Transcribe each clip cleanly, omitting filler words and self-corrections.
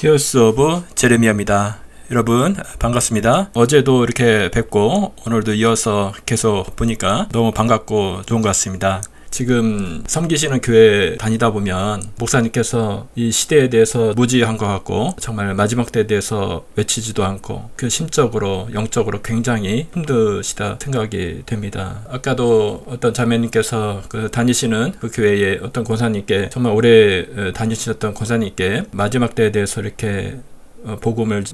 티어스 오브 제레미야입니다. 여러분 반갑습니다. 어제도 이렇게 뵙고 오늘도 이어서 계속 보니까 너무 반갑고 좋은 것 같습니다. 지금 섬기시는 교회 다니다 보면 목사님께서 이 시대에 대해서 무지한 것 같고 정말 마지막 때에 대해서 외치지도 않고 그 심적으로 영적으로 굉장히 힘드시다 생각이 됩니다. 아까도 어떤 자매님께서 그 다니시는 그 교회의 어떤 권사님께 정말 오래 다니셨던 권사님께 마지막 때에 대해서 이렇게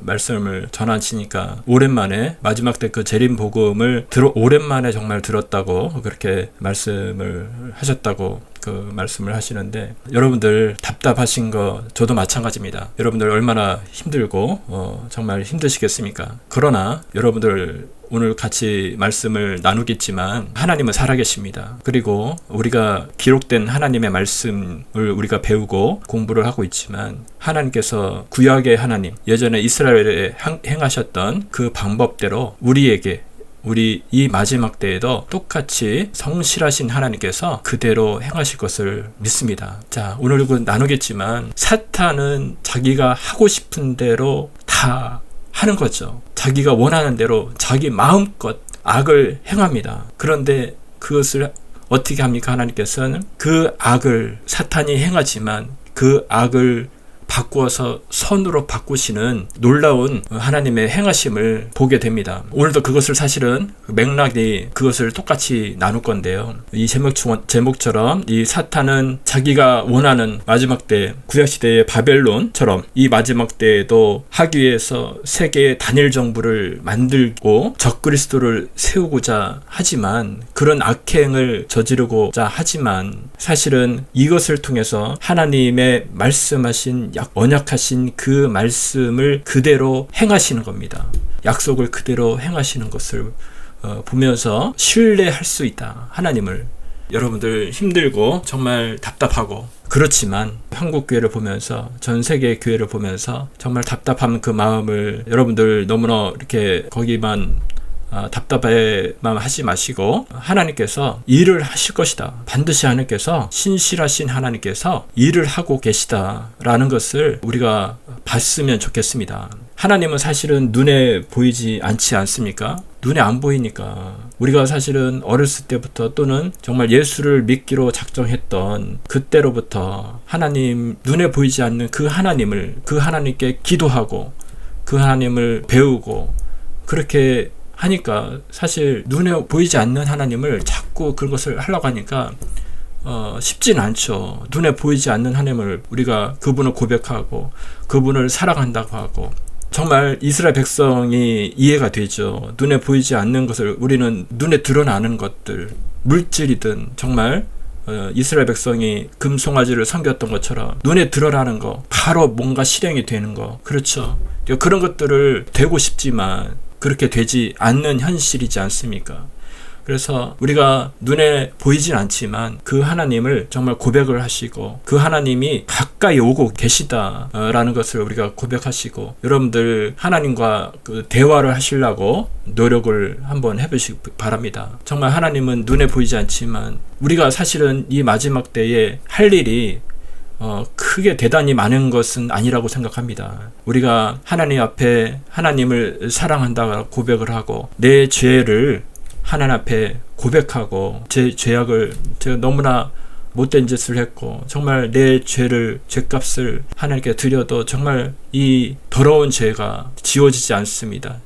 말씀을 전하시니까 오랜만에 마지막 때 그 재림 복음을 오랜만에 정말 들었다고 그렇게 말씀을 하셨다고 그 말씀을 하시는데, 여러분들 답답하신 거 저도 마찬가지입니다. 여러분들 얼마나 힘들고 정말 힘드시겠습니까? 그러나 여러분들 오늘 같이 말씀을 나누겠지만 하나님은 살아계십니다. 그리고 우리가 기록된 하나님의 말씀을 우리가 배우고 공부를 하고 있지만 하나님께서 구약의 하나님, 예전에 이스라엘에 행하셨던 그 방법대로 우리 이 마지막 때에도 똑같이 성실하신 하나님께서 그대로 행하실 것을 믿습니다. 자, 오늘 나누겠지만 사탄은 자기가 하고 싶은 대로 다 하는 거죠. 자기가 원하는 대로 자기 마음껏 악을 행합니다. 그런데 그것을 어떻게 합니까? 하나님께서는 그 악을 사탄이 행하지만 그 악을 바꾸어서 선으로 바꾸시는 놀라운 하나님의 행하심을 보게 됩니다. 오늘도 그것을 사실은 맥락이 그것을 똑같이 나눌 건데요. 이 제목처럼 이 사탄은 자기가 원하는 마지막 때 구약시대의 바벨론처럼 이 마지막 때에도 하기 위해서 세계의 단일 정부를 만들고 적그리스도를 세우고자 하지만 그런 악행을 저지르고자 하지만 사실은 이것을 통해서 하나님의 말씀하신 언약하신 그 말씀을 그대로 행하시는 겁니다. 약속을 그대로 행하시는 것을 보면서 신뢰할 수 있다. 하나님을. 여러분들 힘들고 정말 답답하고 그렇지만 한국 교회를 보면서 전 세계 교회를 보면서 정말 답답한 그 마음을 여러분들 너무나 이렇게 거기만 답답해만 하지 마시고 하나님께서 일을 하실 것이다. 반드시 하나님께서 신실하신 하나님께서 일을 하고 계시다 라는 것을 우리가 봤으면 좋겠습니다. 하나님은 사실은 눈에 보이지 않지 않습니까? 눈에 안 보이니까 우리가 사실은 어렸을 때부터 또는 정말 예수를 믿기로 작정했던 그때로부터 하나님, 눈에 보이지 않는 그 하나님께 기도하고 그 하나님을 배우고 그렇게 하니까 사실 눈에 보이지 않는 하나님을 자꾸 그런 것을 하려고 하니까 쉽진 않죠. 눈에 보이지 않는 하나님을 우리가 그분을 고백하고 그분을 사랑한다고 하고 정말 이스라엘 백성이 이해가 되죠. 눈에 보이지 않는 것을 우리는 눈에 드러나는 것들, 물질이든 정말 이스라엘 백성이 금송아지를 섬겼던 것처럼 눈에 드러나는 거, 바로 뭔가 실행이 되는 거, 그렇죠. 그런 것들을 되고 싶지만 그렇게 되지 않는 현실이지 않습니까? 그래서 우리가 눈에 보이진 않지만 그 하나님을 정말 고백을 하시고 그 하나님이 가까이 오고 계시다라는 것을 우리가 고백하시고 여러분들 하나님과 그 대화를 하시려고 노력을 한번 해보시기 바랍니다. 정말 하나님은 눈에 보이지 않지만 우리가 사실은 이 마지막 때에 할 일이 크게 대단히 많은 것은 아니라고 생각합니다. 우리가 하나님 앞에 하나님을 사랑한다고 고백을 하고 내 죄를 하나님 앞에 고백하고 제 죄악을 제가 너무나 못된 짓을 했고 정말 내 죄값을 하나님께 드려도 정말 이 더러운 죄가 지워지지 않습니다.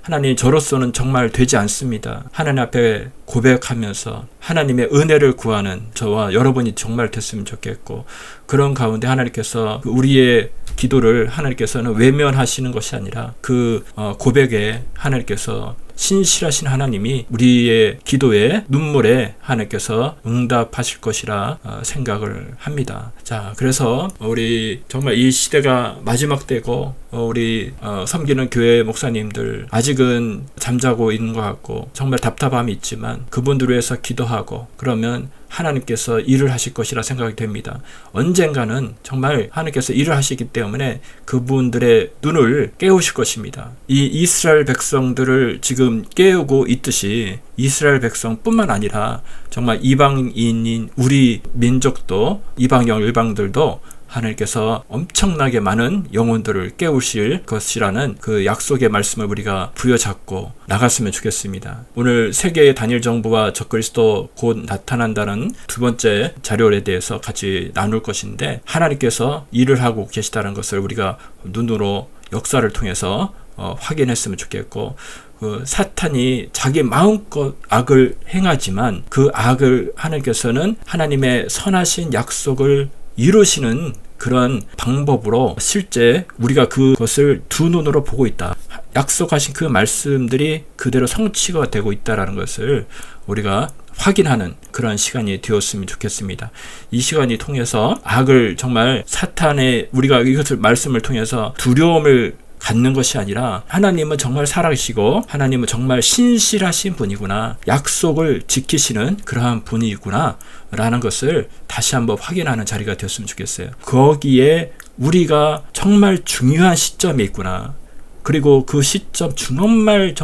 하나님 저로서는 정말 되지 않습니다. 하나님 앞에 고백하면서 하나님의 은혜를 구하는 저와 여러분이 정말 됐으면 좋겠고 그런 가운데 하나님께서 우리의 기도를 하나님께서는 외면하시는 것이 아니라 그 고백에 하나님께서 신실하신 하나님이 우리의 기도에 눈물에 하나님께서 응답하실 것이라 생각을 합니다. 자, 그래서 우리 정말 이 시대가 마지막 때고 우리 섬기는 교회 목사님들 아직은 잠자고 있는 것 같고 정말 답답함이 있지만 그분들을 위해서 기도하고 그러면 하나님께서 일을 하실 것이라 생각이 됩니다. 언젠가는 정말 하나님께서 일을 하시기 때문에 그분들의 눈을 깨우실 것입니다. 이 이스라엘 백성들을 지금 깨우고 있듯이 이스라엘 백성뿐만 아니라 정말 이방인인 우리 민족도 이방영 일방들도 하나님께서 엄청나게 많은 영혼들을 깨우실 것이라는 그 약속의 말씀을 우리가 부여잡고 나갔으면 좋겠습니다. 오늘 세계의 단일 정부와 적그리스도 곧 나타난다는 두 번째 자료에 대해서 같이 나눌 것인데, 하나님께서 일을 하고 계시다는 것을 우리가 눈으로 역사를 통해서 확인했으면 좋겠고, 그 사탄이 자기 마음껏 악을 행하지만 그 악을 하나님께서는 하나님의 선하신 약속을 이루시는 그런 방법으로 실제 우리가 그것을 두 눈으로 보고 있다. 약속하신 그 말씀들이 그대로 성취가 되고 있다는 것을 우리가 확인하는 그런 시간이 되었으면 좋겠습니다. 이 시간이 통해서 악을 정말 사탄의, 우리가 이것을 말씀을 통해서 두려움을 갖는 것이 아니라 하나님은 정말 살아계시고 하나님은 정말 신실하신 분이구나, 약속을 지키시는 그러한 분이구나 라는 것을 다시 한번 확인하는 자리가 되었으면 좋겠어요. 거기에 우리가 정말 중요한 시점에 있구나, 그리고 그 시점, 정말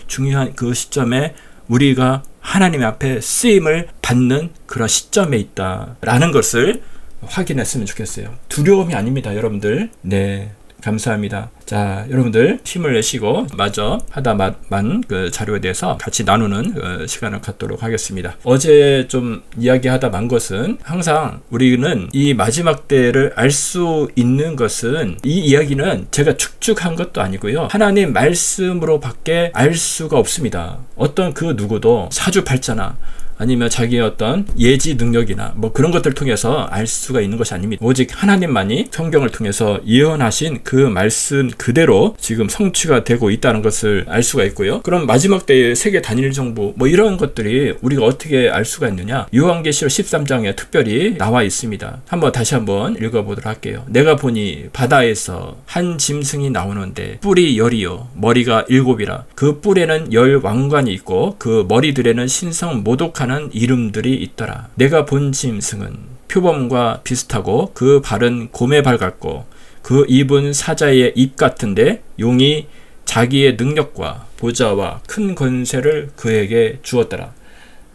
중요한 그 시점에 우리가 하나님 앞에 쓰임을 받는 그런 시점에 있다라는 것을 확인했으면 좋겠어요. 두려움이 아닙니다, 여러분들. 네, 감사합니다. 자, 여러분들 힘을 내시고 마저 하다만 그 자료에 대해서 같이 나누는 시간을 갖도록 하겠습니다. 어제 좀 이야기하다 만 것은, 항상 우리는 이 마지막 때를 알 수 있는 것은, 이 이야기는 제가 축축한 것도 아니고요, 하나님 말씀으로 밖에 알 수가 없습니다. 어떤 그 누구도 사주팔자나 아니면 자기의 어떤 예지 능력이나 뭐 그런 것들을 통해서 알 수가 있는 것이 아닙니다. 오직 하나님만이 성경을 통해서 예언하신 그 말씀 그대로 지금 성취가 되고 있다는 것을 알 수가 있고요. 그럼 마지막 때의 세계 단일 정부 뭐 이런 것들이 우리가 어떻게 알 수가 있느냐? 요한계시록 13장에 특별히 나와 있습니다. 다시 한번 읽어보도록 할게요. 내가 보니 바다에서 한 짐승이 나오는데 뿔이 10이요 머리가 7이라. 그 뿔에는 10 왕관이 있고 그 머리들에는 신성 모독한 이름들이 있더라. 내가 본 짐승은 표범과 비슷하고 그 발은 곰의 발 같고 그 입은 사자의 입 같은데 용이 자기의 능력과 보좌와 큰 권세를 그에게 주었더라.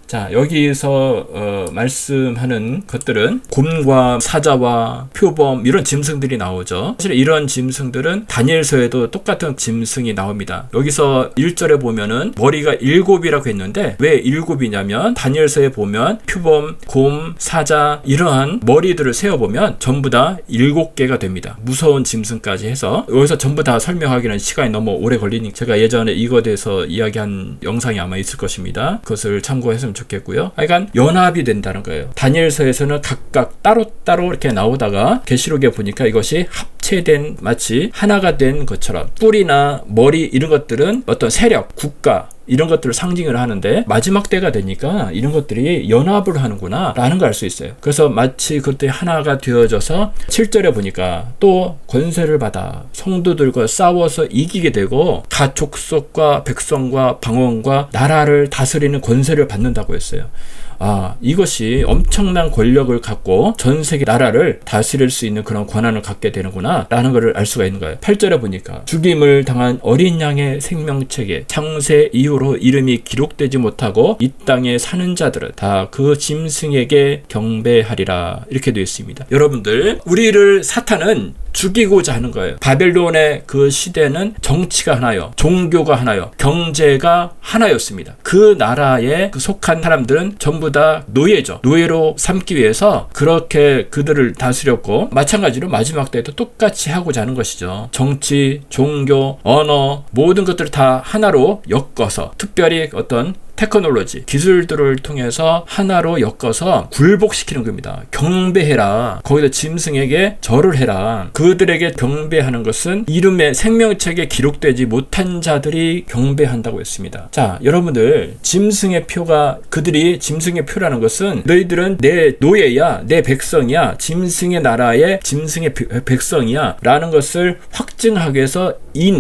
자, 여기서 말씀하는 것들은 곰과 사자와 표범 이런 짐승들이 나오죠. 사실 이런 짐승들은 다니엘서에도 똑같은 짐승이 나옵니다. 여기서 1절에 보면은 머리가 7이라고 했는데 왜 7이냐면 다니엘서에 보면 표범, 곰, 사자 이러한 머리들을 세어보면 전부 다 7개가 됩니다. 무서운 짐승까지 해서 여기서 전부 다 설명하기는 시간이 너무 오래 걸리니까 제가 예전에 이거에 대해서 이야기한 영상이 아마 있을 것입니다. 그것을 참고했으면 좋겠고요. 하여간 연합이 된다는 거예요. 다니엘서에서는 각각 따로따로 이렇게 나오다가 계시록에 보니까 이것이 합체된, 마치 하나가 된 것처럼 뿔이나 머리 이런 것들은 어떤 세력, 국가 이런 것들을 상징을 하는데 마지막 때가 되니까 이런 것들이 연합을 하는구나 라는 걸 알 수 있어요. 그래서 마치 그때 하나가 되어져서 7절에 보니까 또 권세를 받아 성도들과 싸워서 이기게 되고 각 족속과 백성과 방언과 나라를 다스리는 권세를 받는다고 했어요. 이것이 엄청난 권력을 갖고 전 세계 나라를 다스릴 수 있는 그런 권한을 갖게 되는구나 라는 것을 알 수가 있는 거예요. 8절에 보니까 죽임을 당한 어린 양의 생명책에 창세 이후로 이름이 기록되지 못하고 이 땅에 사는 자들은 다 그 짐승에게 경배하리라 이렇게 되어 있습니다. 여러분들, 우리를 사탄은 죽이고자 하는 거예요. 바벨론의 그 시대는 정치가 하나요, 종교가 하나요, 경제가 하나였습니다. 그 나라에 속한 사람들은 전부 다 노예죠. 노예로 삼기 위해서 그렇게 그들을 다스렸고, 마찬가지로 마지막 때에도 똑같이 하고자 하는 것이죠. 정치, 종교, 언어 모든 것들을 다 하나로 엮어서, 특별히 어떤 테크놀로지, 기술들을 통해서 하나로 엮어서 굴복시키는 겁니다. 경배해라. 거기다 짐승에게 절을 해라. 그들에게 경배하는 것은 이름의 생명책에 기록되지 못한 자들이 경배한다고 했습니다. 자, 여러분들, 짐승의 표가, 그들이 짐승의 표라는 것은 너희들은 내 노예야, 내 백성이야, 짐승의 나라의 짐승의 백성이야 라는 것을 확증하기 위해서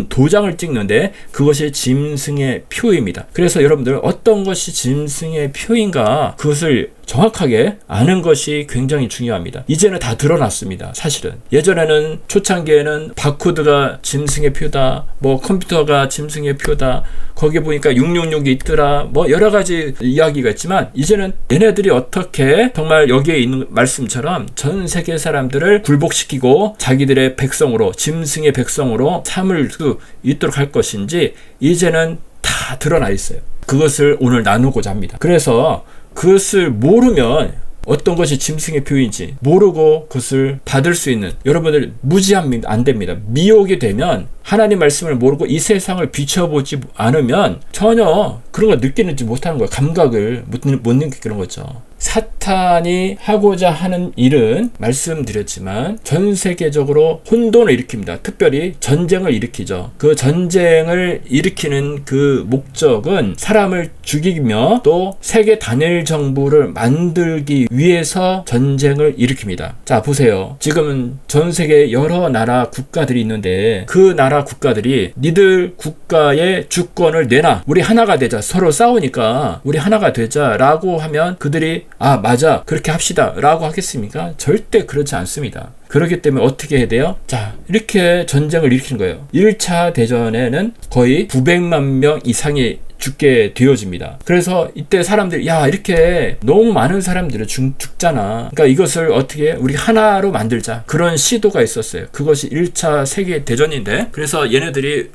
도장을 찍는데 그것이 짐승의 표입니다. 그래서 여러분들, 어떤 것이 짐승의 표인가, 그것을 정확하게 아는 것이 굉장히 중요합니다. 이제는 다 드러났습니다. 사실은 예전에는 초창기에는 바코드가 짐승의 표다, 뭐 컴퓨터가 짐승의 표다, 거기 보니까 666이 있더라, 뭐 여러 가지 이야기가 있지만 이제는 얘네들이 어떻게 정말 여기에 있는 말씀처럼 전 세계 사람들을 굴복시키고 자기들의 백성으로, 짐승의 백성으로 삼을 수 있도록 할 것인지 이제는 다 드러나 있어요. 그것을 오늘 나누고자 합니다. 그래서 그것을 모르면 어떤 것이 짐승의 표인지 모르고 그것을 받을 수 있는 여러분들 무지하면 안 됩니다. 미혹이 되면 하나님 말씀을 모르고 이 세상을 비춰보지 않으면 전혀 그런 걸 느끼는지 못하는 거예요. 감각을 못 느끼는 거죠. 사탄이 하고자 하는 일은 말씀드렸지만 전 세계적으로 혼돈을 일으킵니다. 특별히 전쟁을 일으키죠. 그 전쟁을 일으키는 그 목적은 사람을 죽이며 또 세계 단일 정부를 만들기 위해서 전쟁을 일으킵니다. 자, 보세요. 지금은 전 세계 여러 나라 국가들이 있는데 그 나라 국가들이 니들 국가의 주권을 내놔, 우리 하나가 되자, 서로 싸우니까 우리 하나가 되자 라고 하면 그들이 아 맞아 그렇게 합시다 라고 하겠습니까? 절대 그렇지 않습니다. 그렇기 때문에 어떻게 해야 돼요? 자, 이렇게 전쟁을 일으키는 거예요. 1차 대전에는 거의 900만 명 이상이 죽게 되어집니다. 그래서 이때 사람들이 야 이렇게 너무 많은 사람들이 죽잖아. 그러니까 이것을 어떻게 우리 하나로 만들자. 그런 시도가 있었어요. 그것이 1차 세계대전인데 그래서 얘네들이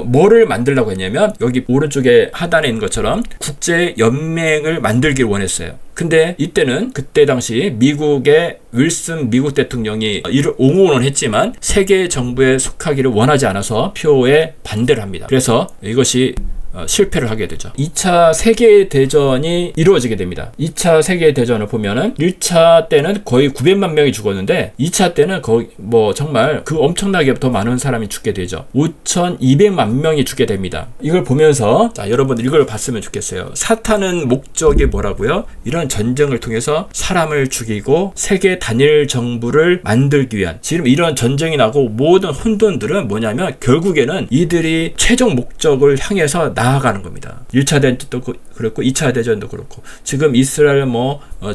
뭐를 만들려고 했냐면 여기 오른쪽에 하단에 있는 것처럼 국제연맹을 만들기를 원했어요. 근데 이때는 그때 당시 미국의 윌슨 미국 대통령이 이를 옹호는 했지만 세계 정부에 속하기를 원하지 않아서 표에 반대를 합니다. 그래서 이것이 실패를 하게 되죠. 2차 세계대전이 이루어지게 됩니다. 2차 세계대전을 보면은 1차 때는 거의 900만 명이 죽었는데 2차 때는 거의 뭐 정말 그 엄청나게 더 많은 사람이 죽게 되죠. 5,200만 명이 죽게 됩니다. 이걸 보면서 자, 여러분들 이걸 봤으면 좋겠어요. 사탄은 목적이 뭐라고요? 이런 전쟁을 통해서 사람을 죽이고 세계 단일 정부를 만들기 위한 지금 이런 전쟁이 나고 모든 혼돈들은 뭐냐면 결국에는 이들이 최종 목적을 향해서 나아가는 겁니다. 1차 대전도 그렇고 2차 대전도 그렇고 지금 이스라엘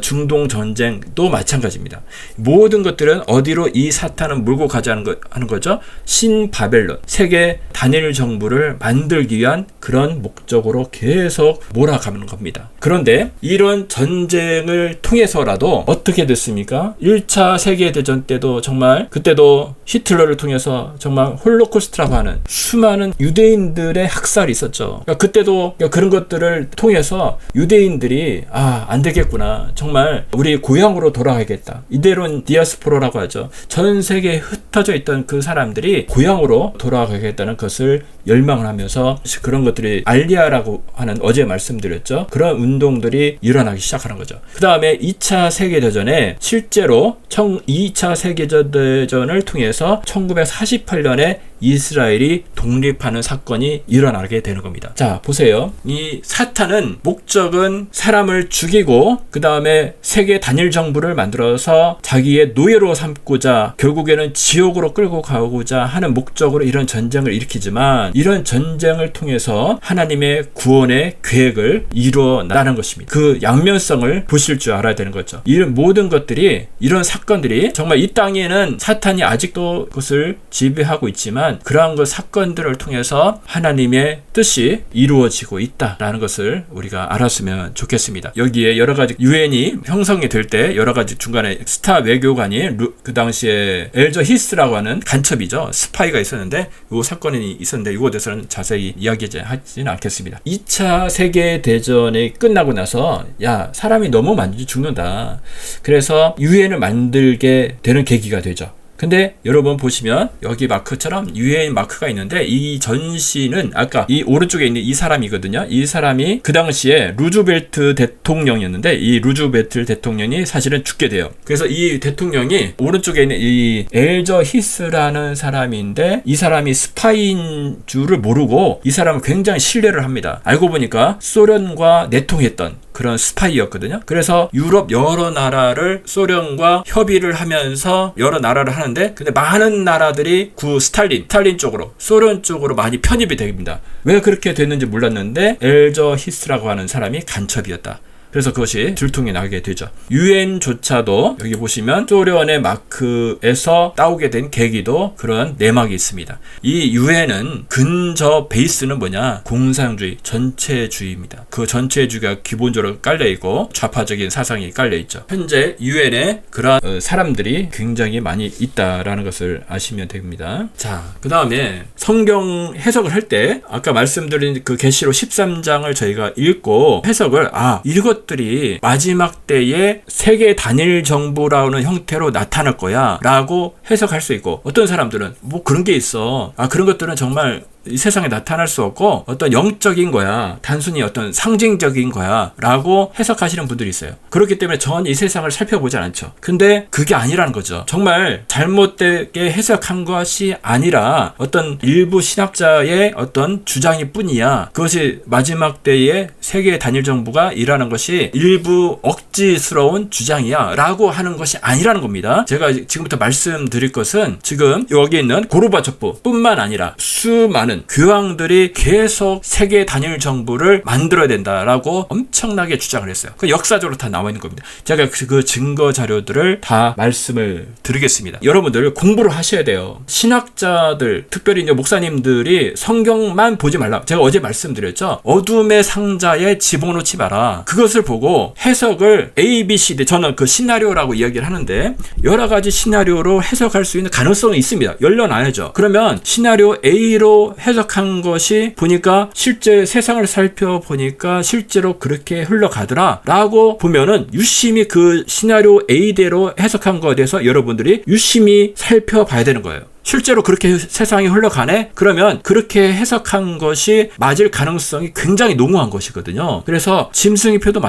중동 전쟁도 마찬가지입니다. 모든 것들은 어디로 이 사탄은 몰고 가자는 하는 거죠. 신바벨론 세계 단일 정부를 만들기 위한 그런 목적으로 계속 몰아가는 겁니다. 그런데 이런 전쟁을 통해서라도 어떻게 됐습니까? 1차 세계대전 때도 정말 그때도 히틀러를 통해서 정말 홀로코스트라고 하는 수많은 유대인들의 학살이 있었죠. 그러니까 그때도 그런 것들을 통해서 유대인들이 안 되겠구나. 정말 우리 고향으로 돌아가야겠다. 이대로는 디아스포라라고 하죠. 전 세계에 흩어져 있던 그 사람들이 고향으로 돌아가겠다는 것을 열망을 하면서 그런 것들이 알리아라고 하는 어제 말씀드렸죠. 그런 운동들이 일어나기 시작하는 거죠. 그 다음에 2차 세계대전에 실제로 2차 세계대전을 통해서 1948년에 이스라엘이 독립하는 사건이 일어나게 되는 겁니다. 자, 보세요. 이 사탄은 목적은 사람을 죽이고 그 다음에 세계 단일 정부를 만들어서 자기의 노예로 삼고자 결국에는 지옥으로 끌고 가고자 하는 목적으로 이런 전쟁을 일으키지만 이런 전쟁을 통해서 하나님의 구원의 계획을 이루어나가는 것입니다. 그 양면성을 보실 줄 알아야 되는 거죠. 이런 모든 것들이 이런 사건들이 정말 이 땅에는 사탄이 아직도 그것을 지배하고 있지만 그러한 그 사건들을 통해서 하나님의 뜻이 이루어지고 있다라는 것을 우리가 알았으면 좋겠습니다. 여기에 여러 가지 유엔이 형성이 될 때 여러 가지 중간에 스타 외교관이 그 당시에 엘저 히스라고 하는 간첩이죠. 스파이가 있었는데 이 사건이 있었는데 이거에 대해서는 자세히 이야기하지는 않겠습니다. 2차 세계대전이 끝나고 나서 사람이 너무 많이 죽는다. 그래서 유엔을 만들게 되는 계기가 되죠. 근데 여러분 보시면 여기 마크처럼 유엔 마크가 있는데 이 전시는 아까 이 오른쪽에 있는 이 사람이거든요. 이 사람이 그 당시에 루즈벨트 대통령이었는데 이 루즈벨트 대통령이 사실은 죽게 돼요. 그래서 이 대통령이 오른쪽에 있는 이 엘저 히스라는 사람인데 이 사람이 스파이인 줄을 모르고 이 사람을 굉장히 신뢰를 합니다. 알고 보니까 소련과 내통했던 그런 스파이였거든요. 그래서 유럽 여러 나라를 소련과 협의를 하면서 여러 나라를 하는데 근데 많은 나라들이 스탈린 쪽으로 소련 쪽으로 많이 편입이 됩니다. 왜 그렇게 됐는지 몰랐는데 엘저 히스라고 하는 사람이 간첩이었다. 그래서 그것이 들통이 나게 되죠. 유엔조차도 여기 보시면 소련의 마크에서 따오게 된 계기도 그런 내막이 있습니다. 이 유엔은 근저 베이스는 뭐냐? 공산주의, 전체주의입니다. 그 전체주의가 기본적으로 깔려있고 좌파적인 사상이 깔려있죠. 현재 유엔에 그런 사람들이 굉장히 많이 있다라는 것을 아시면 됩니다. 자, 그 다음에 성경 해석을 할 때 아까 말씀드린 그 계시록 13장을 저희가 읽고 해석을 이것들이 마지막 때에 세계 단일 정부라는 형태로 나타날 거야 라고 해석할 수 있고, 어떤 사람들은 뭐 그런 게 있어, 그런 것들은 정말 이 세상에 나타날 수 없고 어떤 영적인 거야, 단순히 어떤 상징적인 거야 라고 해석하시는 분들이 있어요. 그렇기 때문에 전 이 세상을 살펴보지 않죠. 근데 그게 아니라는 거죠. 정말 잘못되게 해석한 것이 아니라 어떤 일부 신학자의 어떤 주장일 뿐이야. 그것이 마지막 때에 세계 단일 정부가 일하는 것이 일부 억지스러운 주장이야 라고 하는 것이 아니라는 겁니다. 제가 지금부터 말씀드릴 것은 지금 여기 있는 고르바초프 뿐만 아니라 수많은 교황들이 계속 세계 단일 정부를 만들어야 된다라고 엄청나게 주장을 했어요. 그 역사적으로 다 나와 있는 겁니다. 제가 그 증거 자료들을 다 말씀을 드리겠습니다. 여러분들 공부를 하셔야 돼요. 신학자들, 특별히 이제 목사님들이 성경만 보지 말라. 제가 어제 말씀드렸죠. 어둠의 상자에 집어넣지 마라. 그것을 보고 해석을 A, B, C, D, 저는 그 시나리오라고 이야기를 하는데 여러 가지 시나리오로 해석할 수 있는 가능성이 있습니다. 열려놔야죠. 그러면 시나리오 A로 해석한 것이 보니까 실제 세상을 살펴보니까 실제로 그렇게 흘러가더라 라고 보면은 유심히 그 시나리오 A대로 해석한 것에 대해서 여러분들이 유심히 살펴봐야 되는 거예요. 실제로 그렇게 세상이 흘러가네? 그러면 그렇게 해석한 것이 맞을 가능성이 굉장히 농후한 것이거든요. 그래서 짐승의표도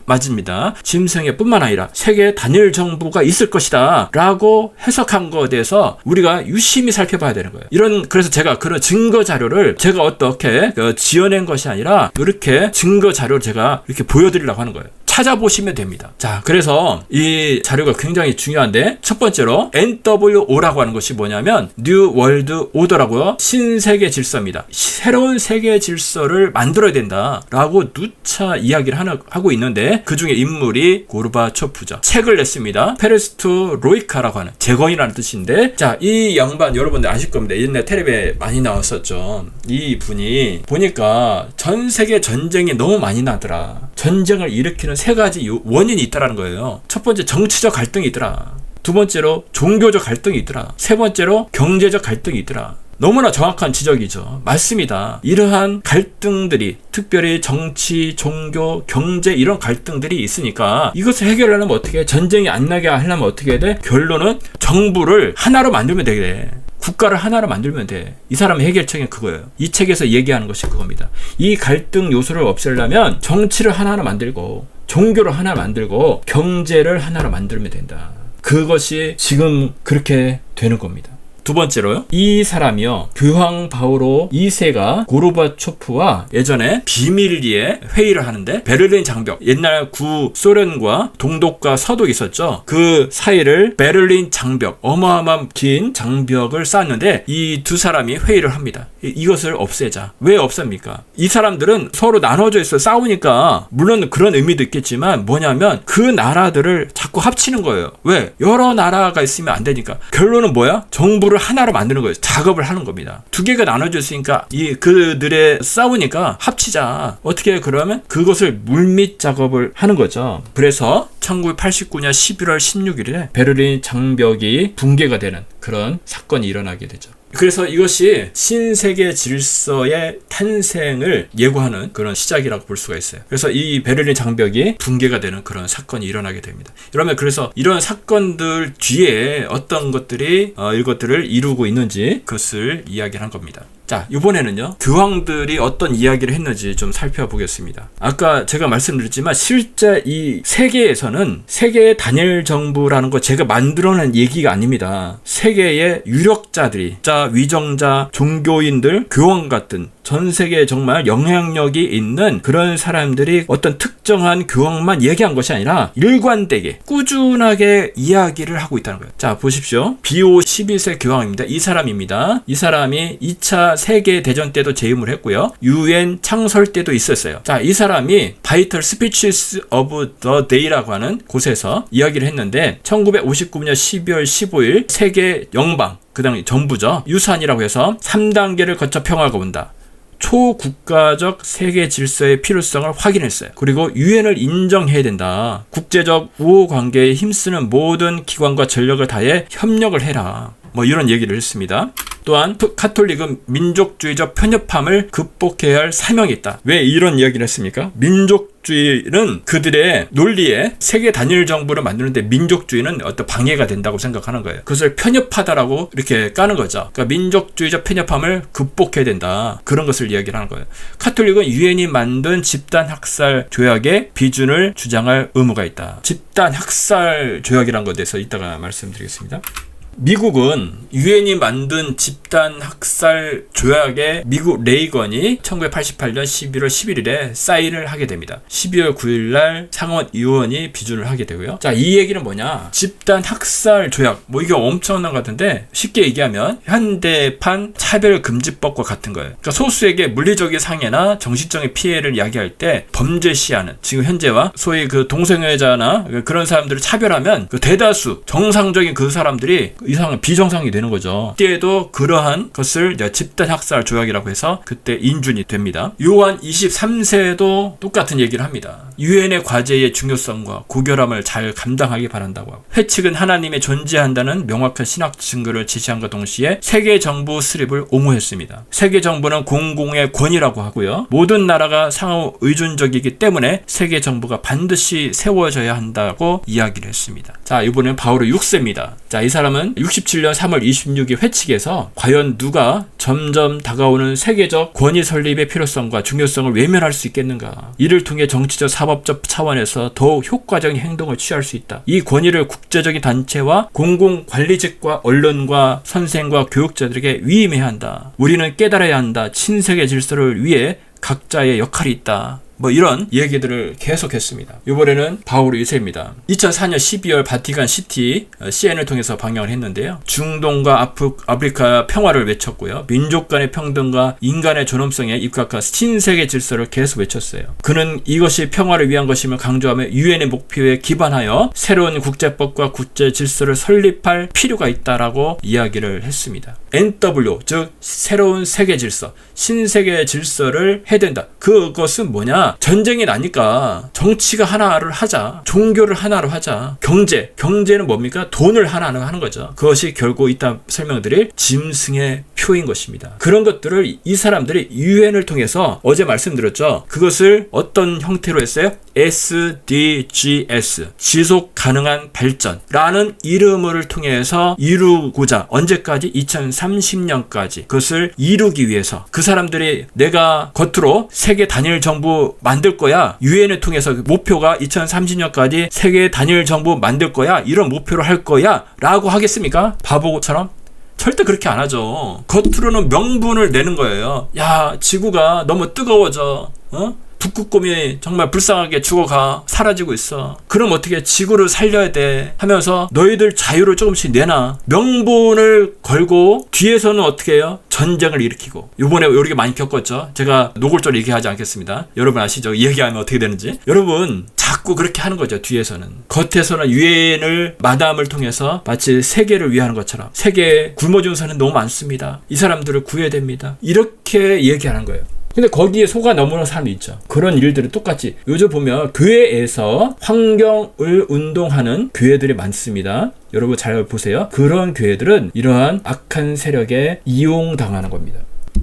맞습니다. 짐승의뿐만 아니라 세계 단일 정부가 있을 것이다 라고 해석한 것에 대해서 우리가 유심히 살펴봐야 되는 거예요. 그래서 제가 그런 증거 자료를 제가 어떻게 지어낸 것이 아니라 이렇게 증거 자료를 제가 이렇게 보여드리려고 하는 거예요. 찾아보시면 됩니다. 자, 그래서 이 자료가 굉장히 중요한데, 첫 번째로 NWO라고 하는 것이 뭐냐면 New World Order라고요. 신세계 질서입니다. 새로운 세계 질서를 만들어야 된다라고 누차 이야기를 하고 있는데, 그 중에 인물이 고르바초프죠. 책을 냈습니다. 페레스트로이카라고 하는 재건이라는 뜻인데, 자, 이 양반 여러분들 아실 겁니다. 옛날 텔레비에 많이 나왔었죠. 이 분이 보니까 전 세계 전쟁이 너무 많이 나더라. 전쟁을 일으키는 세 가지 원인이 있다라는 거예요. 첫 번째, 정치적 갈등이 있더라. 두 번째로 종교적 갈등이 있더라. 세 번째로 경제적 갈등이 있더라. 너무나 정확한 지적이죠. 맞습니다. 이러한 갈등들이, 특별히 정치, 종교, 경제 이런 갈등들이 있으니까 이것을 해결하려면 어떻게 해? 전쟁이 안 나게 하려면 어떻게 해야 돼? 결론은 정부를 하나로 만들면 되게. 국가를 하나로 만들면 돼. 이 사람의 해결책은 그거예요. 이 책에서 얘기하는 것이 그겁니다. 이 갈등 요소를 없애려면 정치를 하나로 만들고, 종교를 하나 만들고, 경제를 하나로 만들면 된다. 그것이 지금 그렇게 되는 겁니다. 두 번째로요. 이 사람이요. 교황 바오로 2세가 고르바초프와 예전에 비밀리에 회의를 하는데, 베를린 장벽, 옛날 구소련과 동독과 서독이 있었죠. 그 사이를 베를린 장벽, 어마어마한 긴 장벽을 쌓았는데 이 두 사람이 회의를 합니다. 이것을 없애자. 왜 없습니까? 이 사람들은 서로 나눠져 있어 싸우니까, 물론 그런 의미도 있겠지만 뭐냐면 그 나라들을 자꾸 합치는 거예요. 왜? 여러 나라가 있으면 안 되니까. 결론은 뭐야? 정부를 하나로 만드는 거예요. 작업을 하는 겁니다. 두 개가 나눠져 있으니까 그들의 싸우니까 합치자. 어떻게 그러면 그것을 물밑 작업을 하는 거죠. 그래서 1989년 11월 16일에 베를린 장벽이 붕괴가 되는 그런 사건이 일어나게 되죠. 그래서 이것이 신세계 질서의 탄생을 예고하는 그런 시작이라고 볼 수가 있어요. 그래서 이 베를린 장벽이 붕괴가 되는 그런 사건이 일어나게 됩니다. 그러면 그래서 이런 사건들 뒤에 어떤 것들이 이것들을 이루고 있는지 그것을 이야기한 겁니다. 자, 이번에는요, 교황들이 어떤 이야기를 했는지 좀 살펴보겠습니다. 아까 제가 말씀드렸지만 실제 이 세계에서는 세계의 단일 정부라는 거 제가 만들어낸 얘기가 아닙니다. 세계의 유력자들이, 위정자, 종교인들, 교황 같은 전 세계에 정말 영향력이 있는 그런 사람들이 어떤 특정한 교황만 얘기한 것이 아니라 일관되게 꾸준하게 이야기를 하고 있다는 거예요. 자, 보십시오. 비오 12세 교황입니다. 이 사람입니다. 이 사람이 2차 세계대전 때도 재임을 했고요. UN 창설 때도 있었어요. 자, 이 사람이 바이털 스피치스 오브 더 데이라고 하는 곳에서 이야기를 했는데 1959년 12월 15일 세계 영방, 그 다음에 정부죠. 유산이라고 해서 3단계를 거쳐 평화가 온다. 초국가적 세계 질서의 필요성을 확인했어요. 그리고 유엔을 인정해야 된다. 국제적 우호 관계에 힘쓰는 모든 기관과 전력을 다해 협력을 해라. 뭐 이런 얘기를 했습니다. 또한 카톨릭은 민족주의적 편협함을 극복해야 할 사명이 있다. 왜 이런 이야기를 했습니까? 민족주의는 그들의 논리에 세계 단일 정부를 만드는데 민족주의는 어떤 방해가 된다고 생각하는 거예요. 그것을 편협하다라고 이렇게 까는 거죠. 그러니까 민족주의적 편협함을 극복해야 된다. 그런 것을 이야기를 하는 거예요. 카톨릭은 유엔이 만든 집단 학살 조약의 비준을 주장할 의무가 있다. 집단 학살 조약이라는 것에 대해서 이따가 말씀드리겠습니다. 미국은 유엔이 만든 집단 학살 조약에 미국 레이건이 1988년 11월 11일에 사인을 하게 됩니다. 12월 9일 날 상원 의원이 비준을 하게 되고요. 자, 이 얘기는 뭐냐? 집단 학살 조약, 뭐 이게 엄청난 것 같은데 쉽게 얘기하면 현대판 차별금지법과 같은 거예요. 그러니까 소수에게 물리적인 상해나 정신적인 피해를 야기할 때 범죄시하는, 지금 현재와 소위 그 동성애자나 그런 사람들을 차별하면 그 대다수 정상적인 그 사람들이 이상 비정상이 되는 거죠. 그때에도 그러한 것을 집단 학살 조약이라고 해서 그때 인준이 됩니다. 요한 23세도 똑같은 얘기를 합니다. 유엔의 과제의 중요성과 고결함을 잘 감당하기 바란다고 하고, 회칙은 하나님의 존재한다는 명확한 신학 증거를 제시함과 동시에 세계 정부 수립을 옹호했습니다. 세계 정부는 공공의 권위라고 하고요. 모든 나라가 상호 의존적이기 때문에 세계 정부가 반드시 세워져야 한다고 이야기를 했습니다. 자, 이번엔 바오르 6세입니다. 자, 이 사람은 67년 3월 26일 회칙에서 과연 누가 점점 다가오는 세계적 권위 설립의 필요성과 중요성을 외면할 수 있겠는가? 이를 통해 정치적 사법적 차원에서 더욱 효과적인 행동을 취할 수 있다. 이 권위를 국제적인 단체와 공공관리직과 언론과 선생과 교육자들에게 위임해야 한다. 우리는 깨달아야 한다. 친세계 질서를 위해 각자의 역할이 있다. 뭐 이런 얘기들을 계속했습니다. 이번에는 바오르 2세입니다. 2004년 12월 바티칸 시티 CN을 통해서 방영을 했는데요. 중동과 아프리카 평화를 외쳤고요. 민족 간의 평등과 인간의 존엄성에 입각한 신세계 질서를 계속 외쳤어요. 그는 이것이 평화를 위한 것임을 강조하며 유엔의 목표에 기반하여 새로운 국제법과 국제 질서를 설립할 필요가 있다라고 이야기를 했습니다. NW, 즉 새로운 세계 질서, 신세계 질서를 해야 된다. 그것은 뭐냐? 전쟁이 나니까 정치가 하나를 하자, 종교를 하나로 하자, 경제는 뭡니까? 돈을 하나로 하는 거죠. 그것이 결국 이따 설명드릴 짐승의 표인 것입니다. 그런 것들을 이 사람들이 유엔을 통해서 어제 말씀드렸죠. 그것을 어떤 형태로 했어요? SDGs, 지속 가능한 발전라는 이름을 통해서 이루고자, 언제까지? 2030년까지 그것을 이루기 위해서 그 사람들이 내가 겉으로 세계 단일 정부 만들 거야, 유엔을 통해서 목표가 2030년까지 세계 단일 정부 만들 거야, 이런 목표로 할 거야 라고 하겠습니까? 바보처럼? 절대 그렇게 안 하죠. 겉으로는 명분을 내는 거예요. 야, 지구가 너무 뜨거워져. 북극곰이 정말 불쌍하게 죽어가, 사라지고 있어. 그럼 어떻게 지구를 살려야 돼 하면서 너희들 자유를 조금씩 내놔. 명분을 걸고 뒤에서는 어떻게 해요? 전쟁을 일으키고. 이번에 이렇게 많이 겪었죠. 제가 노골적으로 얘기하지 않겠습니다. 여러분 아시죠? 얘기하면 어떻게 되는지. 여러분 자꾸 그렇게 하는 거죠. 뒤에서는. 겉에서는 유엔을 마담을 통해서 마치 세계를 위하는 것처럼, 세계에 굶어 죽는 사람은 너무 많습니다. 이 사람들을 구해야 됩니다. 이렇게 얘기하는 거예요. 근데 거기에 속아 넘어오는 사람이 있죠. 그런 일들을 똑같이 요즘 보면 교회에서 환경을 운동하는 교회들이 많습니다. 여러분 잘 보세요. 그런 교회들은 이러한 악한 세력에 이용당하는 겁니다.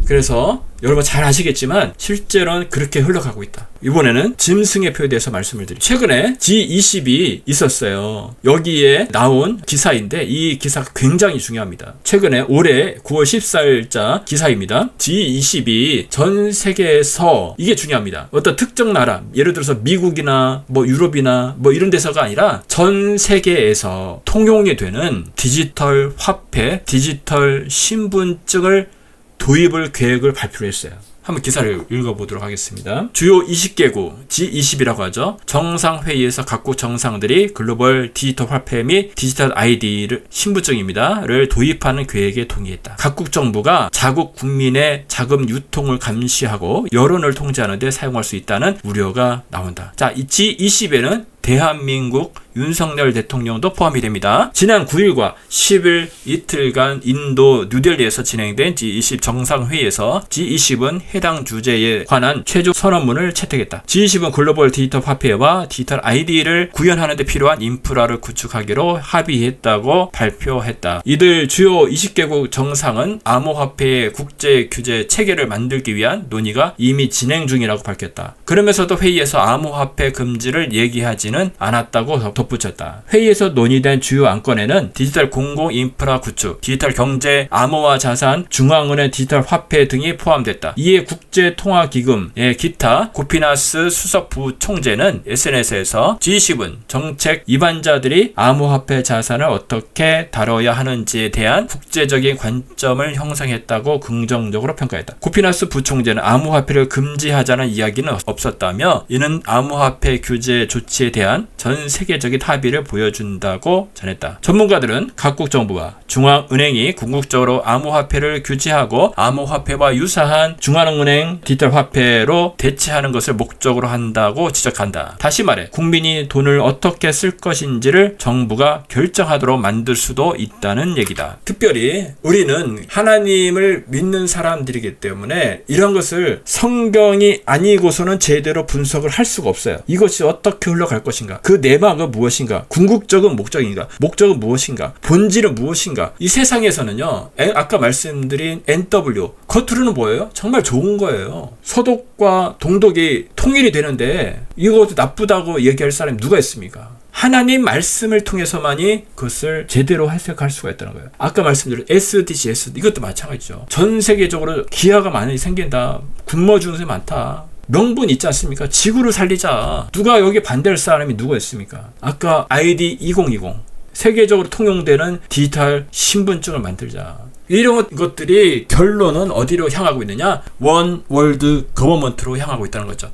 그래서 여러분 잘 아시겠지만 실제로는 그렇게 흘러가고 있다. 이번에는 짐승의 표에 대해서 말씀을 드립니다. 최근에 G20이 있었어요. 여기에 나온 기사인데 이 기사가 굉장히 중요합니다. 최근에 올해 9월 14일자 기사입니다. G20이 전 세계에서, 이게 중요합니다. 어떤 특정 나라, 예를 들어서 미국이나 뭐 유럽이나 뭐 이런 데서가 아니라 전 세계에서 통용이 되는 디지털 화폐, 디지털 신분증을 도입을 계획을 발표를 했어요. 한번 기사를 읽어보도록 하겠습니다. 주요 20개국 G20이라고 하죠. 정상회의에서 각국 정상들이 글로벌 디지털 화폐 및 디지털 아이디를 신분증입니다를 도입하는 계획에 동의했다. 각국 정부가 자국 국민의 자금 유통을 감시하고 여론을 통제하는 데 사용할 수 있다는 우려가 나온다. 자, 이 G20에는 대한민국 윤석열 대통령도 포함이 됩니다. 지난 9일과 10일 이틀간 인도 뉴델리에서 진행된 G20 정상회의에서 G20은 해당 주제에 관한 최종 선언문을 채택했다. G20은 글로벌 디지털 화폐와 디지털 아이디를 구현하는 데 필요한 인프라를 구축하기로 합의했다고 발표했다. 이들 주요 20개국 정상은 암호화폐의 국제 규제 체계를 만들기 위한 논의가 이미 진행 중이라고 밝혔다. 그러면서도 회의에서 암호화폐 금지를 얘기하지는 않았다고 덧붙였다. 회의에서 논의된 주요 안건에는 디지털 공공 인프라 구축, 디지털 경제, 암호화 자산, 중앙은행 디지털 화폐 등이 포함됐다. 이에 국제통화기금의 기타 고피나스 수석부총재는 SNS에서 G20은 정책 입안자들이 암호화폐 자산을 어떻게 다뤄야 하는지에 대한 국제적인 관점을 형성했다고 긍정적으로 평가했다. 고피나스 부총재는 암호화폐를 금지하자는 이야기는 없었다며 이는 암호화폐 규제 조치에 대한 전 세계적인 합의를 보여준다고 전했다. 전문가들은 각국 정부와 중앙은행이 궁극적으로 암호화폐를 규제하고 암호화폐와 유사한 중앙은행 디지털 화폐로 대체하는 것을 목적으로 한다고 지적한다. 다시 말해 국민이 돈을 어떻게 쓸 것인지를 정부가 결정하도록 만들 수도 있다는 얘기다. 특별히 우리는 하나님을 믿는 사람들이기 때문에 이런 것을 성경이 아니고서는 제대로 분석을 할 수가 없어요. 이것이 어떻게 흘러갈 것인가? 그 내막은 무엇인가? 궁극적인 목적인가? 목적은 무엇인가? 본질은 무엇인가? 이 세상에서는요, 아까 말씀드린 NW, 겉으로는 뭐예요? 정말 좋은 거예요. 서독과 동독이 통일이 되는데 이것도 나쁘다고 얘기할 사람이 누가 있습니까? 하나님 말씀을 통해서만이 그것을 제대로 해석할 수가 있다는 거예요. 아까 말씀드린 SDG, 이것도 마찬가지죠. 전 세계적으로 기아가 많이 생긴다. 굶어 죽는 사람이 많다. 명분 있지 않습니까? 지구를 살리자. 누가 여기 반대할 사람이 누가 있습니까? 아까 ID 2020 세계적으로 통용되는 디지털 신분증을 만들자. 이런 것들이 결론은 어디로 향하고 있느냐? 원 월드 거버먼트로 향하고 있다는 거죠.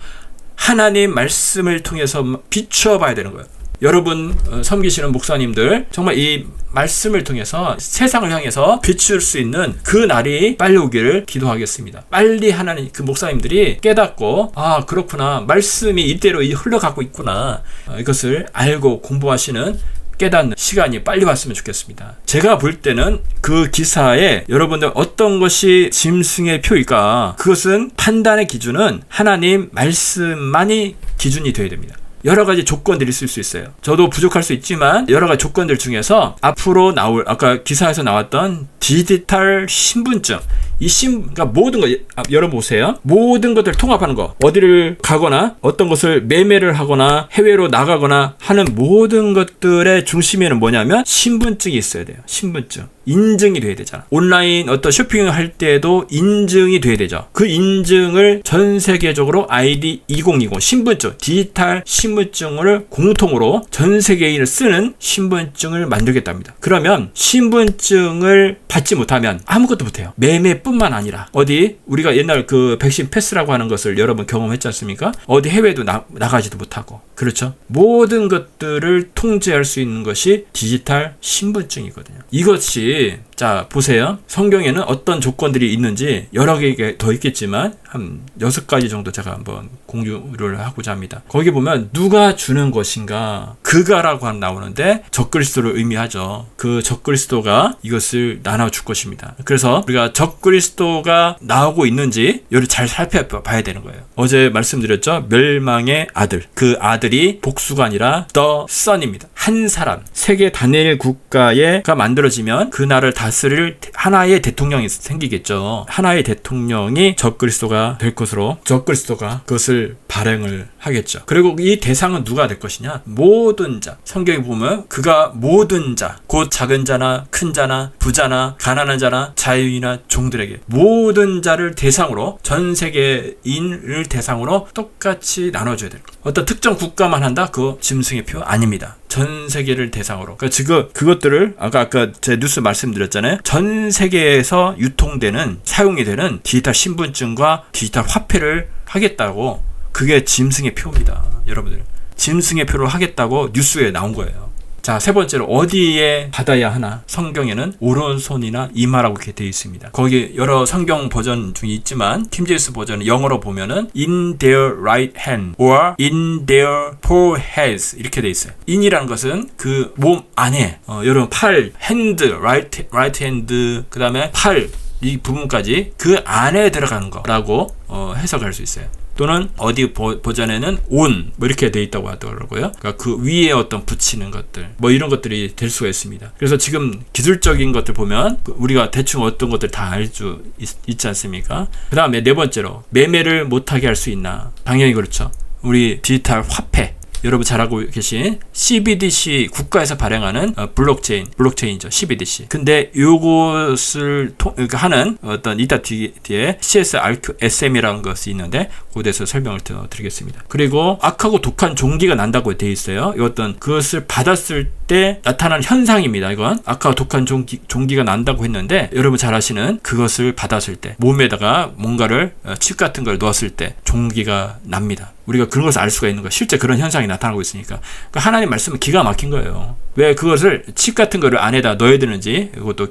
하나님 말씀을 통해서 비추어 봐야 되는 거예요. 여러분 섬기시는 목사님들 정말 이 말씀을 통해서 세상을 향해서 비출 수 있는 그 날이 빨리 오기를 기도하겠습니다. 빨리 하나님 그 목사님들이 깨닫고 아 그렇구나 말씀이 이대로 흘러가고 있구나 이것을 알고 공부하시는 깨닫는 시간이 빨리 왔으면 좋겠습니다. 제가 볼 때는 그 기사에 여러분들 어떤 것이 짐승의 표일까 그것은 판단의 기준은 하나님 말씀만이 기준이 되어야 됩니다. 여러 가지 조건들이 있을 수 있어요. 저도 부족할 수 있지만 여러 가지 조건들 중에서 앞으로 나올 아까 기사에서 나왔던 디지털 신분증 그러니까 모든 거 여러분 보세요. 모든 것들 통합하는 거 어디를 가거나 어떤 것을 매매를 하거나 해외로 나가거나 하는 모든 것들의 중심에는 뭐냐면 신분증이 있어야 돼요. 신분증 인증이 돼야 되잖아. 온라인 어떤 쇼핑을 할 때도 인증이 돼야 되죠. 그 인증을 전 세계적으로 ID 2020 신분증 디지털 신분증을 공통으로 전 세계인을 쓰는 신분증을 만들겠답니다. 그러면 신분증을 받지 못하면 아무것도 못해요. 매매뿐만 아니라 어디 우리가 옛날 그 백신 패스라고 하는 것을 여러분 경험했지 않습니까? 어디 해외도 나가지도 못하고 그렇죠? 모든 것들을 통제할 수 있는 것이 디지털 신분증이거든요. 이것이 자 보세요. 성경에는 어떤 조건들이 있는지 여러 개 더 있겠지만 한 6가지 정도 제가 한번 공유를 하고자 합니다. 거기 보면 누가 주는 것인가 그가라고 나오는데 적그리스도를 의미하죠. 그 적그리스도가 이것을 나눠줄 것입니다. 그래서 우리가 적그리스도가 나오고 있는지 여기 잘 살펴봐야 되는 거예요. 어제 말씀드렸죠. 멸망의 아들 그 아들이 복수가 아니라 The Son입니다. 한 사람 세계 단일 국가가 만들어지면 그 나라를 다스릴 하나의 대통령이 생기겠죠. 하나의 대통령이 적그리스도가 될 것으로 적그리스도가 그것을 발행을 하겠죠. 그리고 이 대상은 누가 될 것이냐? 모든 자. 성경에 보면 그가 모든 자, 곧 작은 자나 큰 자나 부자나 가난한 자나 자유인이나 종들에게 모든 자를 대상으로 전 세계인을 대상으로 똑같이 나눠줘야 돼요. 어떤 특정 국가만 한다? 그거 짐승의 표 아닙니다. 전 세계를 대상으로. 그러니까 지금 그것들을 아까 제 뉴스 말씀드렸잖아요. 전 세계에서 유통되는 사용이 되는 디지털 신분증과 디지털 화폐를 하겠다고. 그게 짐승의 표입니다. 여러분들. 짐승의 표를 하겠다고 뉴스에 나온 거예요. 자, 세 번째로 어디에 받아야 하나? 성경에는 오른손이나 이마라고 이렇게 되어 있습니다. 거기 여러 성경 버전 중에 있지만 킹제임스 버전은 영어로 보면은 in their right hand or in their foreheads 이렇게 되어 있어요. in이라는 것은 그 몸 안에 여러분 팔, hand, right hand 그 다음에 팔 이 부분까지 그 안에 들어가는 거라고 해석할 수 있어요. 또는 어디 버전에는 on 뭐 이렇게 돼 있다고 하더라고요. 그러니까 그 위에 어떤 붙이는 것들 뭐 이런 것들이 될 수가 있습니다. 그래서 지금 기술적인 것들 보면 우리가 대충 어떤 것들 다 알 수 있지 않습니까? 그 다음에 네 번째로 매매를 못하게 할 수 있나? 당연히 그렇죠. 우리 디지털 화폐 여러분 잘 알고 계신 CBDC 국가에서 발행하는 블록체인이죠. CBDC. 근데 요것을 하는 어떤 이따 뒤에 CSRQSM이라는 것이 있는데 그에 대해서 설명을 드리겠습니다. 그리고 악하고 독한 종기가 난다고 되어 있어요. 이것은 그것을 받았을 때 나타나는 현상입니다. 이건 악하고 독한 종기가 난다고 했는데 여러분 잘 아시는 그것을 받았을 때 몸에다가 뭔가를 칩 같은 걸 넣었을 때 종기가 납니다. 우리가 그런 것을 알 수가 있는 거예요. 실제 그런 현상이 나타나고 있으니까. 그러니까 하나님 말씀은 기가 막힌 거예요. 왜 그것을 칩 같은 거를 안에다 넣어야 되는지 이것도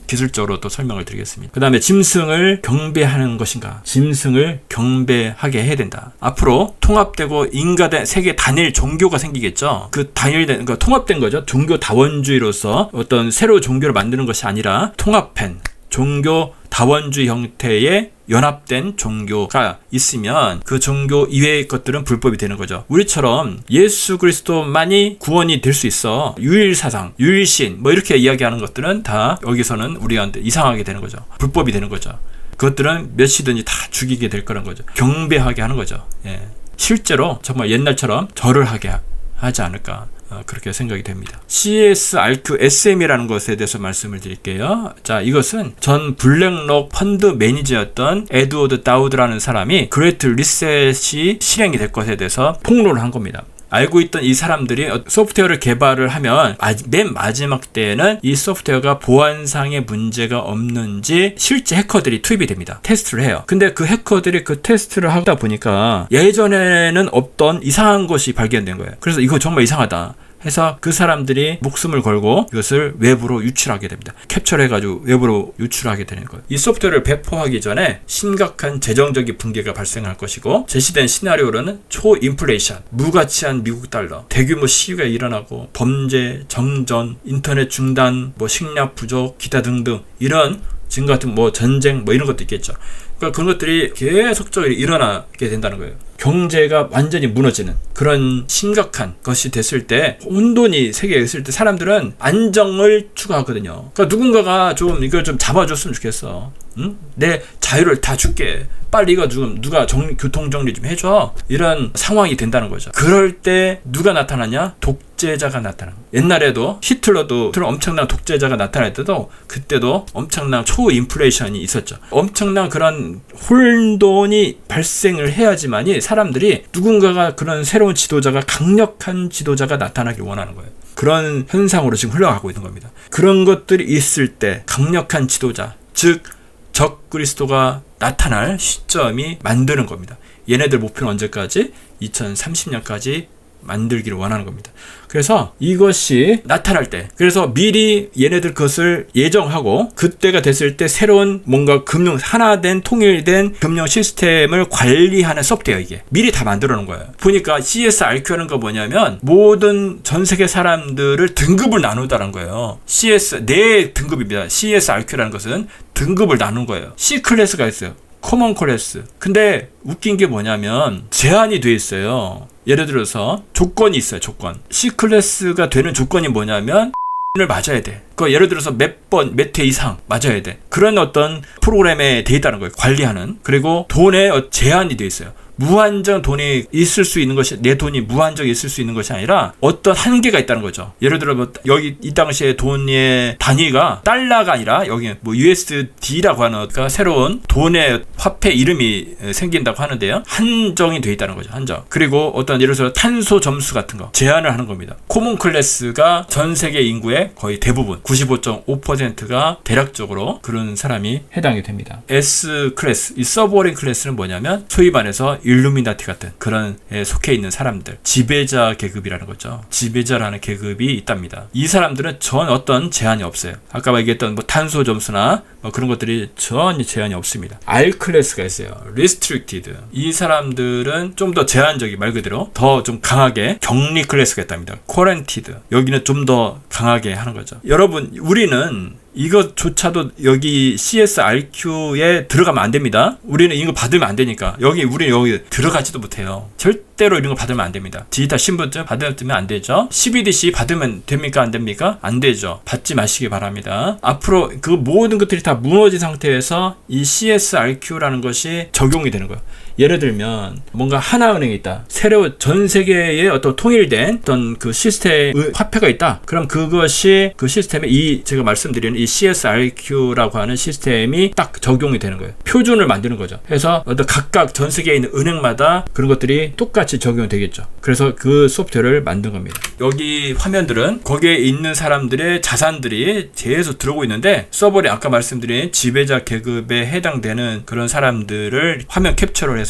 기술적으로 또 설명을 드리겠습니다. 그 다음에 짐승을 경배하는 것인가? 짐승을 경배하게 해야 된다. 앞으로 통합되고 인가된 세계 단일 종교가 생기겠죠. 그 단일된 그러니까 통합된 거죠. 종교 다원주의로서 어떤 새로운 종교를 만드는 것이 아니라 통합된 종교 다원주의 형태의 연합된 종교가 있으면 그 종교 이외의 것들은 불법이 되는 거죠. 우리처럼 예수 그리스도만이 구원이 될 수 있어. 유일사상, 유일신 뭐 이렇게 이야기하는 것들은 다 여기서는 우리한테 이상하게 되는 거죠. 불법이 되는 거죠. 그것들은 몇 시든지 다 죽이게 될 거란 거죠. 경배하게 하는 거죠. 예. 실제로 정말 옛날처럼 절을 하게 하지 않을까. 그렇게 생각이 됩니다. CSRQSM이라는 것에 대해서 말씀을 드릴게요. 자, 이것은 전 블랙록 펀드 매니저였던 에드워드 다우드라는 사람이 그레이트 리셋이 실행이 될 것에 대해서 폭로를 한 겁니다. 알고 있던 이 사람들이 소프트웨어를 개발을 하면 맨 마지막 때에는 이 소프트웨어가 보안상의 문제가 없는지 실제 해커들이 투입이 됩니다. 테스트를 해요. 근데 그 해커들이 그 테스트를 하다 보니까 예전에는 없던 이상한 것이 발견된 거예요. 그래서 이거 정말 이상하다 해서 그 사람들이 목숨을 걸고 이것을 외부로 유출하게 됩니다. 캡처를 해가지고 외부로 유출하게 되는 거예요. 이 소프트웨어를 배포하기 전에 심각한 재정적인 붕괴가 발생할 것이고 제시된 시나리오로는 초인플레이션, 무가치한 미국 달러, 대규모 시위가 일어나고 범죄, 정전, 인터넷 중단, 식량 부족, 기타 등등 이런 지금 같은 전쟁 이런 것도 있겠죠. 그러니까 그런 것들이 계속적으로 일어나게 된다는 거예요. 경제가 완전히 무너지는 그런 심각한 것이 됐을 때 혼돈이 세계에 있을 때 사람들은 안정을 추구하거든요. 그러니까 누군가가 좀 이걸 좀 잡아줬으면 좋겠어. 응? 내 자유를 다 줄게. 빨리 이거 누가 교통정리 좀 해줘. 이런 상황이 된다는 거죠. 그럴 때 누가 나타나냐? 독재자가 나타나. 옛날에도 히틀러도 엄청난 독재자가 나타날 때도 그때도 엄청난 초인플레이션이 있었죠. 엄청난 그런 혼돈이 발생을 해야지만이 사람들이 누군가가 그런 새로운 지도자가 강력한 지도자가 나타나길 원하는 거예요. 그런 현상으로 지금 흘러가고 있는 겁니다. 그런 것들이 있을 때 강력한 지도자, 즉 적 그리스도가 나타날 시점이 만드는 겁니다. 얘네들 목표는 언제까지? 2030년까지 만들기를 원하는 겁니다. 그래서 이것이 나타날 때 그래서 미리 얘네들 그것을 예정하고 그때가 됐을 때 새로운 뭔가 하나된 통일된 금융 시스템을 관리하는 소프트웨어 이게 미리 다 만들어 놓은 거예요. 보니까 CSRQ라는 거 뭐냐면 모든 전 세계 사람들을 등급을 나누다는 거예요. 네 등급입니다. CSRQ라는 것은 등급을 나눈 거예요. C 클래스가 있어요. 커먼 클래스. 근데 웃긴 게 뭐냐면 제한이 돼 있어요. 예를 들어서 조건이 있어요. 조건. C 클래스가 되는 조건이 뭐냐면 을 맞아야 돼. 그 예를 들어서 몇 회 이상 맞아야 돼. 그런 어떤 프로그램에 돼 있다는 거예요. 관리하는. 그리고 돈에 제한이 돼 있어요. 무한정 돈이 있을 수 있는 것이, 내 돈이 무한정 있을 수 있는 것이 아니라 어떤 한계가 있다는 거죠. 예를 들어 뭐 여기 이 당시에 돈의 단위가 달러가 아니라 여기 뭐 USD라고 하는 새로운 돈의 화폐 이름이 생긴다고 하는데요. 한정이 돼 있다는 거죠. 한정. 그리고 어떤 예를 들어서 탄소 점수 같은 거 제한을 하는 겁니다. 코먼 클래스가 전 세계 인구의 거의 대부분 95.5%가 대략적으로 그런 사람이 해당이 됩니다. S 클래스, 이 서버린 클래스는 뭐냐면 소위 말해서 일루미나티 같은 그런 속해 있는 사람들, 지배자 계급이라는 거죠. 지배자라는 계급이 있답니다. 이 사람들은 전 어떤 제한이 없어요. 아까 얘기했던 뭐 탄소 점수나 뭐 그런 것들이 전혀 제한이 없습니다. R 클래스가 있어요. Restricted. 이 사람들은 좀 더 제한적이, 말 그대로 더 좀 강하게 격리 클래스가 있답니다. Quarantined. 여기는 좀 더 강하게 하는 거죠. 여러분, 우리는 이것조차도 여기 CSRQ에 들어가면 안 됩니다. 우리는 이거 받으면 안 되니까. 우리는 여기 들어가지도 못해요. 절대로 이런 거 받으면 안 됩니다. 디지털 신분증 받으면 안 되죠. CBDC 받으면 됩니까? 안 됩니까? 안 되죠. 받지 마시기 바랍니다. 앞으로 그 모든 것들이 다 무너진 상태에서 이 CSRQ라는 것이 적용이 되는 거예요. 예를 들면 뭔가 하나은행이 있다. 새로 전 세계에 어떤 통일된 어떤 그 시스템 화폐가 있다. 그럼 그것이 그 시스템에 제가 말씀드리는 이 CSRQ라고 하는 시스템이 딱 적용이 되는 거예요. 표준을 만드는 거죠. 그래서 어떤 각각 전 세계에 있는 은행마다 그런 것들이 똑같이 적용이 되겠죠. 그래서 그 소프트웨어를 만든 겁니다. 여기 화면들은 거기에 있는 사람들의 자산들이 계속 들어오고 있는데, 서버에 아까 말씀드린 지배자 계급에 해당되는 그런 사람들을 화면 캡처를 해서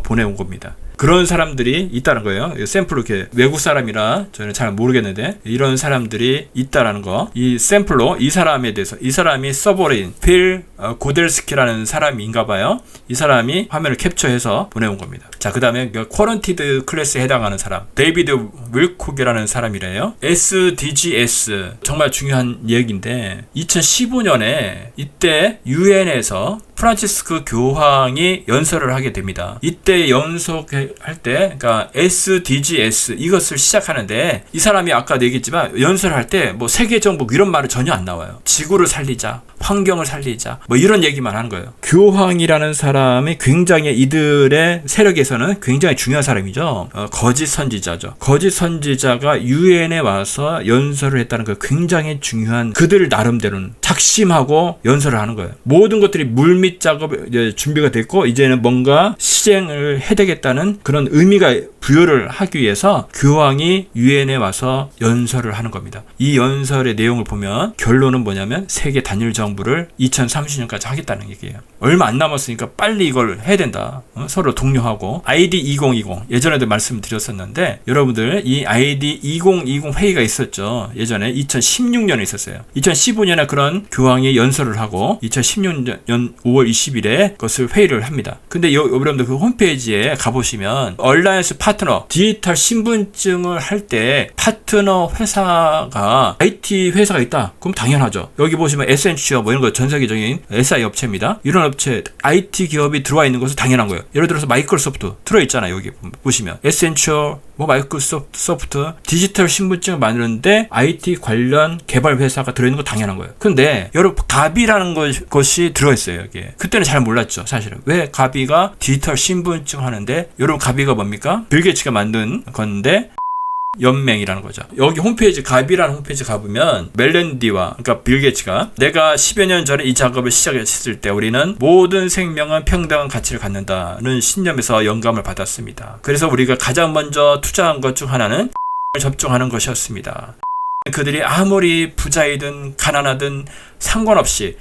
보내온 겁니다. 그런 사람들이 있다는 거예요. 샘플로 이렇게 외국 사람이라 저는 잘 모르겠는데 이런 사람들이 있다라는 거. 이 샘플로 이 사람에 대해서, 이 사람이 서버린 필 고델스키라는 사람인가 봐요. 이 사람이 화면을 캡처해서 보내온 겁니다. 자, 그 다음에 쿼런티드 클래스에 해당하는 사람, 데이비드 윌콕이라는 사람이래요. SDGs, 정말 중요한 얘기인데 2015년에 이때 유엔에서 프란치스크 교황이 연설을 하게 됩니다. 이때 연속할 때, 그러니까 SDGs 이것을 시작하는데, 이 사람이 아까 얘기했지만 연설할 때 뭐 세계 정복 이런 말은 전혀 안 나와요. 지구를 살리자, 환경을 살리자, 뭐 이런 얘기만 하는 거예요. 교황이라는 사람이 굉장히 이들의 세력에서는 굉장히 중요한 사람이죠. 거짓 선지자죠. 거짓 선지자가 유엔에 와서 연설을 했다는 거 굉장히 중요한, 그들 나름대로는 작심하고 연설을 하는 거예요. 모든 것들이 물밑 작업이 이제 준비가 됐고, 이제는 뭔가 실행을 해야 되겠다는 그런 의미가 부여를 하기 위해서 교황이 유엔에 와서 연설을 하는 겁니다. 이 연설의 내용을 보면 결론은 뭐냐면 세계 단일 정부를 2030년까지 하겠다는 얘기예요. 얼마 안 남았으니까 빨리 이걸 해야 된다. 서로 독려하고. ID 2020 예전에도 말씀드렸었는데, 여러분들 이 ID 2020 회의가 있었죠. 예전에 2016년에 있었어요. 2015년에 그런 교황이 연설을 하고 2016년 5월 20일에 그것을 회의를 합니다. 근데 여러분들 그 홈페이지에 가보시면 얼라이언스 파트너, 디지털 신분증을 할 때 파트너 회사가 IT 회사가 있다. 그럼 당연하죠. 여기 보시면 에센츄어 뭐 이런 거 전 세계적인 SI 업체입니다. 이런 업체 IT 기업이 들어와 있는 것은 당연한 거예요. 예를 들어서 마이크로소프트 들어있잖아요. 여기 보시면 에센츄어, 뭐 마이크로소프트 디지털 신분증을 만드는데 IT 관련 개발 회사가 들어있는 거 당연한 거예요. 근데 여러분 가비라는 것이 들어있어요. 여기에. 그때는 잘 몰랐죠. 사실은. 왜 가비가 디지털 신분증 하는데, 여러분 가비가 뭡니까? 빌 게이츠가 만든 건데 연맹이라는 거죠. 여기 홈페이지, 가비라는 홈페이지 가보면 멜랜디와, 그러니까 빌 게이츠가 내가 10여 년 전에 이 작업을 시작했을 때 우리는 모든 생명은 평등한 가치를 갖는다는 신념에서 영감을 받았습니다. 그래서 우리가 가장 먼저 투자한 것 중 하나는 접종하는 것이었습니다. 그들이 아무리 부자이든 가난하든 상관없이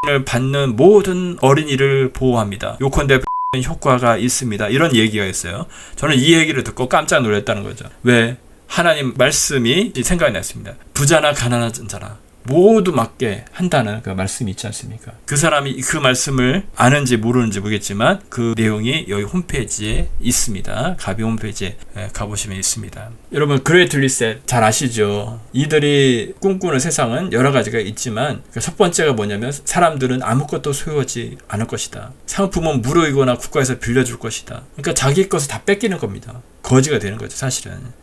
을 받는 모든 어린이를 보호합니다. 요컨대 효과가 있습니다. 이런 얘기가 있어요. 저는 이 얘기를 듣고 깜짝 놀랐다는 거죠. 왜? 하나님 말씀이 생각이 났습니다. 부자나 가난한 자나 모두 맞게 한다는 그 말씀이 있지 않습니까? 그 사람이 그 말씀을 아는지 모르는지 모르겠지만 그 내용이 여기 홈페이지에 있습니다. 가비 홈페이지에 가보시면 있습니다. 여러분, 그레이트 리셋 잘 아시죠? 이들이 꿈꾸는 세상은 여러 가지가 있지만 첫 번째가 뭐냐면 사람들은 아무것도 소유하지 않을 것이다. 상품은 무료이거나 국가에서 빌려줄 것이다. 그러니까 자기 것을 다 뺏기는 겁니다. 거지가 되는 거죠, 사실은.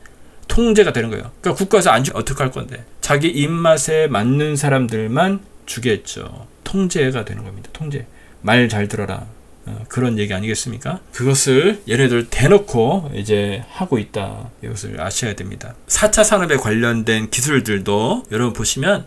통제가 되는 거예요. 그러니까 국가에서 안 주면 어떡할 건데. 자기 입맛에 맞는 사람들만 주겠죠. 통제가 되는 겁니다. 통제. 말 잘 들어라. 그런 얘기 아니겠습니까? 그것을 얘네들 대놓고 이제 하고 있다. 이것을 아셔야 됩니다. 4차 산업에 관련된 기술들도 여러분 보시면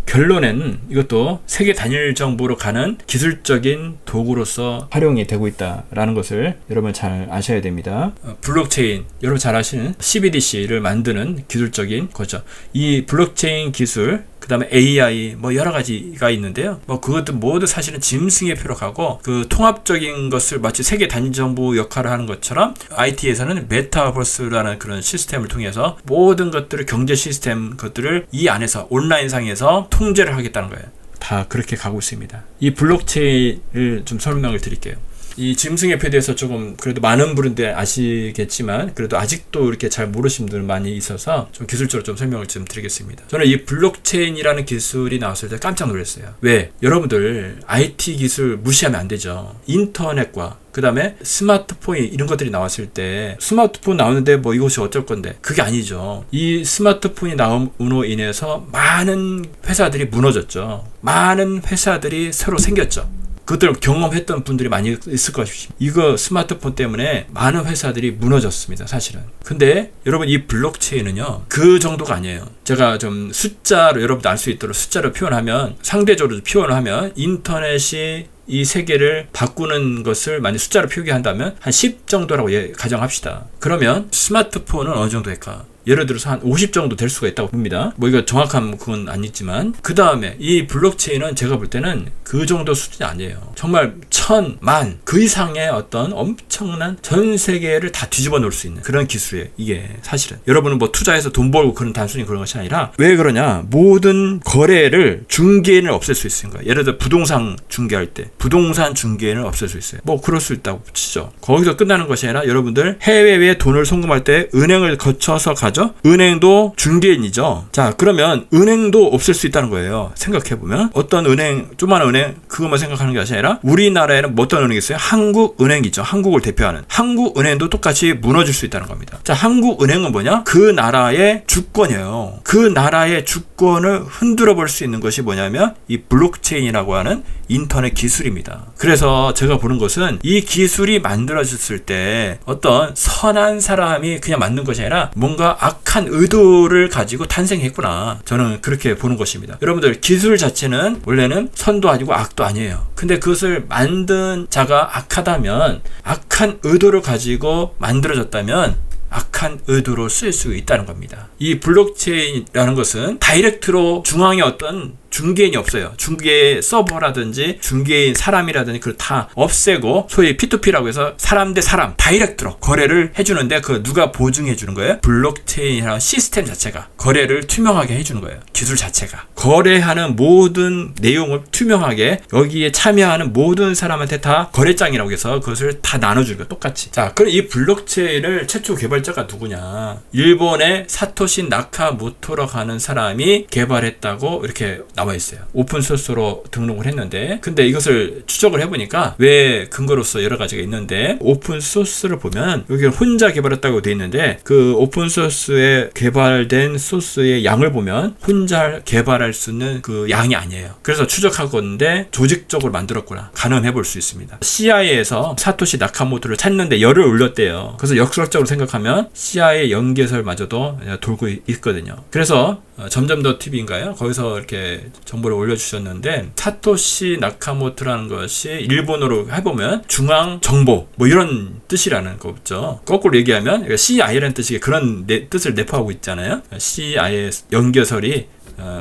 결론에는 이것도 세계 단일 정부로 가는 기술적인 도구로서 활용이 되고 있다라는 것을 여러분 잘 아셔야 됩니다. 블록체인, 여러분 잘 아시는 CBDC를 만드는 기술적인 거죠. 이 블록체인 기술, 그 다음에 AI 뭐 여러 가지가 있는데요. 뭐 그것도 모두 사실은 짐승의 표로 가고 그 통합적인 것을 마치 세계 단일 정부 역할을 하는 것처럼 IT에서는 메타버스라는 그런 시스템을 통해서 모든 것들을 경제 시스템 것들을 이 안에서 온라인상에서 통제를 하겠다는 거예요. 다 그렇게 가고 있습니다. 이 블록체인을 좀 설명을 드릴게요. 이 짐승의 표에 대해서 조금 그래도 많은 분들 아시겠지만 그래도 아직도 이렇게 잘 모르시는 분들 많이 있어서 좀 기술적으로 좀 설명을 좀 드리겠습니다. 저는 이 블록체인이라는 기술이 나왔을 때 깜짝 놀랐어요. 왜? 여러분들 IT 기술 무시하면 안 되죠. 인터넷과 그 다음에 스마트폰 이런 것들이 나왔을 때 스마트폰 나오는데 뭐 이것이 어쩔 건데 그게 아니죠. 이 스마트폰이 나옴으로 인해서 많은 회사들이 무너졌죠. 많은 회사들이 새로 생겼죠. 그것들을 경험했던 분들이 많이 있을 것입니다. 이거 스마트폰 때문에 많은 회사들이 무너졌습니다. 사실은. 근데 여러분 이 블록체인은요 그 정도가 아니에요. 제가 좀 숫자로 여러분도 알 수 있도록 숫자로 표현하면 상대적으로 표현을 하면 인터넷이 이 세계를 바꾸는 것을 만약 숫자로 표기한다면 한 10 정도라고 가정합시다. 그러면 스마트폰은 어느 정도 될까? 예를 들어서 한 50 정도 될 수가 있다고 봅니다. 뭐 이거 정확한 그건 아니지만 그 다음에 이 블록체인은 제가 볼 때는 그 정도 수준이 아니에요. 정말 1000, 10,000 그 이상의 어떤 엄청난 전 세계를 다 뒤집어 놓을 수 있는 그런 기술이에요. 이게 사실은 여러분은 뭐 투자해서 돈 벌고 그런 단순히 그런 것이 아니라 왜 그러냐? 모든 거래를 중개인을 없앨 수 있는 거예요. 예를 들어 부동산 중개할 때 부동산 중개인을 없앨 수 있어요. 뭐 그럴 수 있다고 치죠. 거기서 끝나는 것이 아니라 여러분들 해외에 돈을 송금할 때 은행을 거쳐서 은행도 중개인이죠. 자, 그러면 은행도 없앨 수 있다는 거예요. 생각해보면 어떤 은행, 조그마한 은행 그것만 생각하는 게 아니라 우리나라에는 어떤 은행이 있어요? 한국은행이죠. 한국을 대표하는 한국은행도 똑같이 무너질 수 있다는 겁니다. 자, 한국은행은 뭐냐? 그 나라의 주권이에요. 그 나라의 주권을 흔들어 볼 수 있는 것이 뭐냐면 이 블록체인이라고 하는 인터넷 기술입니다. 그래서 제가 보는 것은 이 기술이 만들어졌을 때 어떤 선한 사람이 그냥 만든 것이 아니라 뭔가 악한 의도를 가지고 탄생했구나. 저는 그렇게 보는 것입니다. 여러분들 기술 자체는 원래는 선도 아니고 악도 아니에요. 근데 그것을 만든 자가 악하다면 악한 의도를 가지고 만들어졌다면 악한 의도로 쓰일 수 있다는 겁니다. 이 블록체인이라는 것은 다이렉트로 중앙에 어떤 중개인이 없어요. 중개 서버라든지 중개인 사람이라든지 그걸 다 없애고 소위 P2P라고 해서 사람 대 사람 다이렉트로 거래를 해주는데 그 누가 보증해 주는 거예요? 블록체인이라는 시스템 자체가 거래를 투명하게 해주는 거예요. 기술 자체가 거래하는 모든 내용을 투명하게 여기에 참여하는 모든 사람한테 다 거래장이라고 해서 그것을 다 나눠주는 거예요. 똑같이. 자, 그럼 이 블록체인을 최초 개발자가 누구냐? 일본의 사토시 나카모토라고 하는 사람이 개발했다고 이렇게 나와 있어요. 오픈소스로 등록을 했는데 근데 이것을 추적을 해보니까 왜 근거로서 여러 가지가 있는데 오픈소스를 보면 여기 혼자 개발했다고 돼 있는데 그 오픈소스에 개발된 소스의 양을 보면 혼자 개발할 수 있는 그 양이 아니에요. 그래서 추적하건데 조직적으로 만들었구나 가늠해 볼 수 있습니다. CIA에서 사토시 나카모토를 찾는데 열을 올렸대요. 그래서 역설적으로 생각하면 CIA 연계설마저도 돌고 있거든요. 그래서 점점 더 TV인가요? 거기서 이렇게 정보를 올려주셨는데 사토시 나카모토라는 것이 일본어로 해보면 중앙 정보 뭐 이런 뜻이라는 거죠. 거꾸로 얘기하면 CIA라는 뜻이 그런 뜻을 내포하고 있잖아요. CIA 연결설이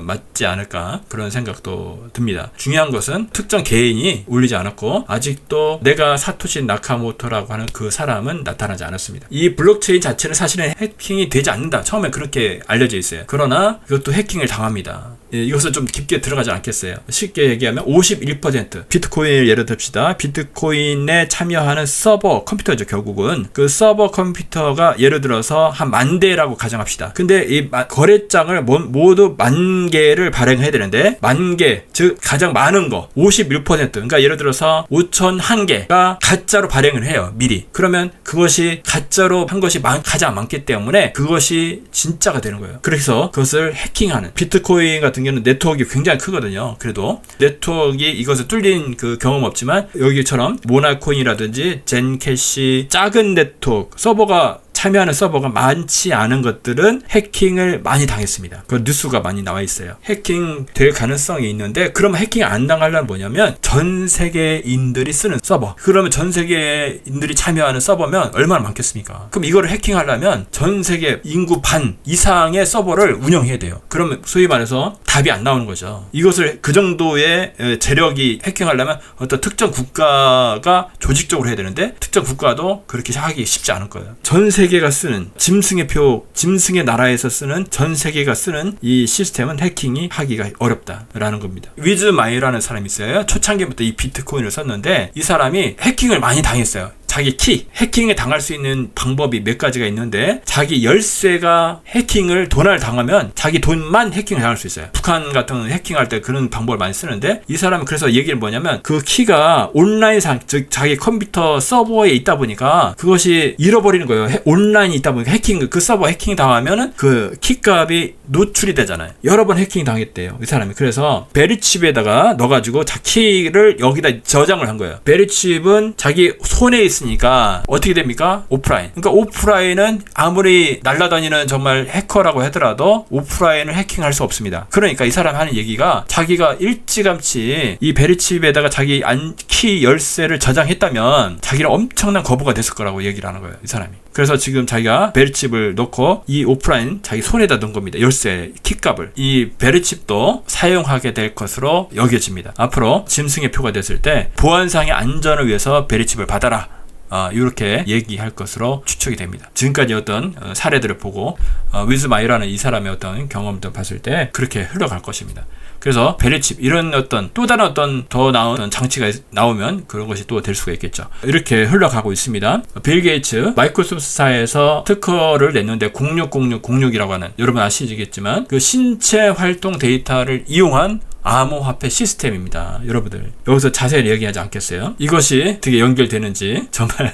맞지 않을까 그런 생각도 듭니다. 중요한 것은 특정 개인이 올리지 않았고 아직도 내가 사토시 나카모토라고 하는 그 사람은 나타나지 않았습니다. 이 블록체인 자체는 사실은 해킹이 되지 않는다. 처음에 그렇게 알려져 있어요. 그러나 이것도 해킹을 당합니다. 이것을 좀 깊게 들어가지 않겠어요. 쉽게 얘기하면 51% 비트코인을 예를 듭시다. 비트코인에 참여하는 서버 컴퓨터죠. 결국은 그 서버 컴퓨터가 예를 들어서 한 10,000대라고 가정합시다. 근데 이 거래장을 모두 10,000개를 발행해야 되는데 10,000개 즉 가장 많은 거 51% 그러니까 예를 들어서 5,001개가 가짜로 발행을 해요. 미리. 그러면 그것이 가짜로 한 것이 가장 많기 때문에 그것이 진짜가 되는 거예요. 그래서 그것을 해킹하는 비트코인 같은 같은 경우는 네트워크가 굉장히 크거든요. 그래도 네트워크가 이것을 뚫린 그 경험 없지만 여기처럼 모나코인이라든지 젠캐시 작은 네트워크 서버가 참여하는 서버가 많지 않은 것들은 해킹을 많이 당했습니다. 그 뉴스가 많이 나와 있어요. 해킹 될 가능성이 있는데 그러면 해킹 안 당하려면 뭐냐면 전 세계인들이 쓰는 서버. 그러면 전 세계인들이 참여하는 서버면 얼마나 많겠습니까? 그럼 이거를 해킹하려면 전 세계 인구 반 이상의 서버를 운영해야 돼요. 그러면 소위 말해서 답이 안 나오는 거죠. 이것을 그 정도의 재력이 해킹하려면 어떤 특정 국가가 조직적으로 해야 되는데 특정 국가도 그렇게 하기 쉽지 않을 거예요. 전 세계가 쓰는 짐승의 나라에서 쓰는 전 세계가 쓰는 이 시스템은 해킹이 하기가 어렵다라는 겁니다. 위즈마이라는 사람이 있어요. 초창기부터 이 비트코인을 썼는데 이 사람이 해킹을 많이 당했어요. 자기 키, 해킹에 당할 수 있는 방법이 몇 가지가 있는데 자기 열쇠가 해킹을 도난을 당하면 자기 돈만 해킹을 당할 수 있어요. 북한 같은 해킹할 때 그런 방법을 많이 쓰는데 이 사람은 그래서 얘기를 뭐냐면 그 키가 온라인상 즉 자기 컴퓨터 서버에 있다 보니까 그것이 잃어버리는 거예요. 온라인이 있다 보니까 해킹 그 서버 해킹 당하면은 그 키값이 노출이 되잖아요. 여러 번 해킹 당했대요. 이 사람이. 그래서 베리칩에다가 넣어가지고 자 키를 여기다 저장을 한 거예요. 베리칩은 자기 손에 있으니까 어떻게 됩니까? 오프라인. 그러니까 오프라인은 아무리 날아다니는 정말 해커라고 하더라도 오프라인을 해킹할 수 없습니다. 그러니까 이 사람 하는 얘기가 자기가 일찌감치 이 베리칩에다가 자기 키 열쇠를 저장했다면 자기는 엄청난 거부가 됐을 거라고 얘기를 하는 거예요. 이 사람이. 그래서 지금 자기가 베리칩을 넣고 이 오프라인 자기 손에다 넣은 겁니다. 열쇠 키값을. 이 베리칩도 사용하게 될 것으로 여겨집니다. 앞으로 짐승의 표가 됐을 때 보안상의 안전을 위해서 베리칩을 받아라. 이렇게 얘기할 것으로 추측이 됩니다. 지금까지 어떤 사례들을 보고 위즈마이라는 이 사람의 어떤 경험도 봤을 때 그렇게 흘러갈 것입니다. 그래서 베리칩 이런 어떤 또 다른 어떤 더 나은 장치가 나오면 그런 것이 또 될 수가 있겠죠. 이렇게 흘러가고 있습니다. 빌 게이츠 마이크로소프트사에서 특허를 냈는데 060606이라고 하는 여러분 아시겠지만 그 신체 활동 데이터를 이용한 암호화폐 시스템입니다. 여러분들 여기서 자세히 얘기하지 않겠어요. 이것이 어떻게 연결되는지 정말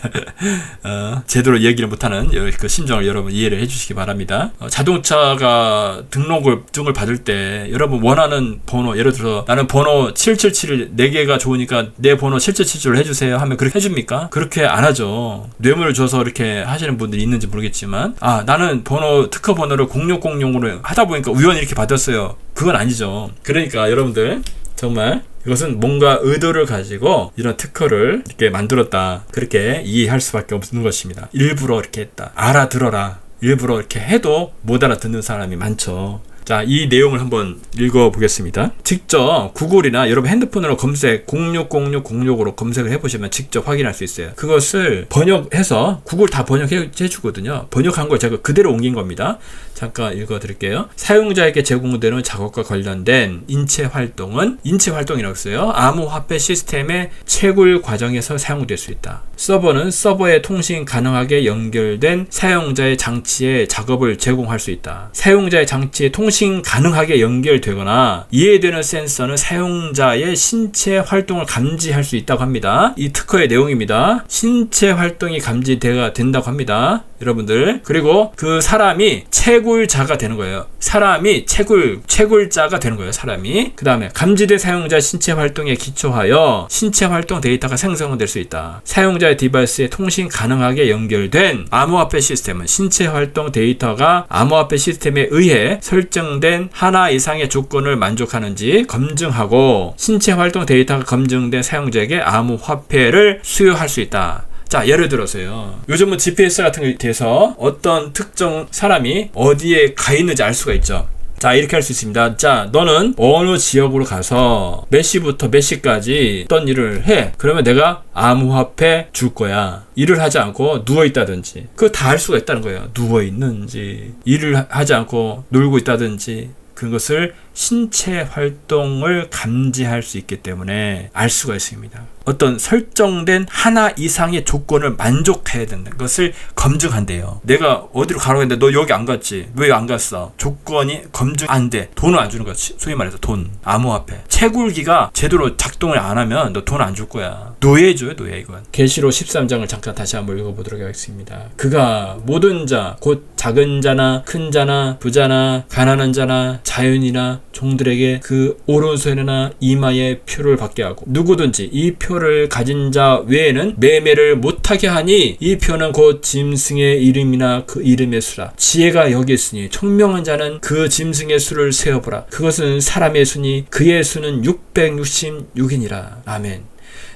제대로 얘기를 못하는 그 심정을 여러분 이해를 해주시기 바랍니다. 자동차가 등록증을 받을 때 여러분 원하는 번호 예를 들어서 나는 번호 777 4개가 좋으니까 내 번호 777을 해주세요 하면 그렇게 해줍니까? 그렇게 안 하죠. 뇌물을 줘서 이렇게 하시는 분들이 있는지 모르겠지만 나는 특허 번호를 0606으로 하다 보니까 우연히 이렇게 받았어요. 그건 아니죠. 그러니까 여러분들 정말 이것은 뭔가 의도를 가지고 이런 특허를 이렇게 만들었다. 그렇게 이해할 수밖에 없는 것입니다. 일부러 이렇게 했다. 알아들어라. 일부러 이렇게 해도 못 알아듣는 사람이 많죠. 자, 이 내용을 한번 읽어보겠습니다. 직접 구글이나 여러분 핸드폰으로 검색 060606으로 검색을 해보시면 직접 확인할 수 있어요. 그것을 번역해서 구글 다 번역해 주거든요. 번역한 걸 제가 그대로 옮긴 겁니다. 잠깐 읽어드릴게요. 사용자에게 제공되는 작업과 관련된 인체 활동이라고 써요. 암호화폐 시스템의 채굴 과정에서 사용될 수 있다. 서버는 서버에 통신 가능하게 연결된 사용자의 장치에 작업을 제공할 수 있다. 사용자의 장치에 통신 가능하게 연결되거나 이해되는 센서는 사용자의 신체 활동을 감지할 수 있다고 합니다. 이 특허의 내용입니다. 신체 활동이 감지된다고 합니다. 여러분들. 그리고 그 사람이 채굴자가 되는 거예요. 사람이 채굴자가 되는 거예요. 사람이. 그 다음에 감지된 사용자 신체 활동에 기초하여 신체 활동 데이터가 생성될 수 있다. 사용자의 디바이스에 통신 가능하게 연결된 암호화폐 시스템은 신체 활동 데이터가 암호화폐 시스템에 의해 설정된 하나 이상의 조건을 만족하는지 검증하고 신체 활동 데이터가 검증된 사용자에게 암호화폐를 수여할 수 있다. 자, 예를 들어서요. 요즘은 GPS 같은 거에 대해서 어떤 특정 사람이 어디에 가 있는지 알 수가 있죠. 자, 이렇게 할 수 있습니다. 자, 너는 어느 지역으로 가서 몇 시부터 몇 시까지 어떤 일을 해. 그러면 내가 암호화폐 줄 거야. 일을 하지 않고 누워있다든지. 그거 다 할 수가 있다는 거예요. 누워있는지, 일을 하지 않고 놀고 있다든지. 그것을 신체 활동을 감지할 수 있기 때문에 알 수가 있습니다. 어떤 설정된 하나 이상의 조건을 만족해야 된다는 것을 검증한대요. 내가 어디로 가라고 했는데 너 여기 안 갔지? 왜 안 갔어? 조건이 검증 안 돼. 돈을 안 주는 거지. 소위 말해서 돈, 암호화폐. 채굴기가 제대로 작동을 안 하면 너 돈 안 줄 거야. 노예줘요, 노예 이건. 계시록 13장을 잠깐 다시 한번 읽어보도록 하겠습니다. 그가 모든 자, 곧 작은 자나 큰 자나 부자나 가난한 자나 자연이나 종들에게 그 오른손이나 이마에 표를 받게 하고 누구든지 이 표를 가진 자 외에는 매매를 못하게 하니 이 표는 곧 짐승의 이름이나 그 이름의 수라. 지혜가 여기 있으니 총명한 자는 그 짐승의 수를 세어보라. 그것은 사람의 수니 그의 수는 666이니라. 아멘.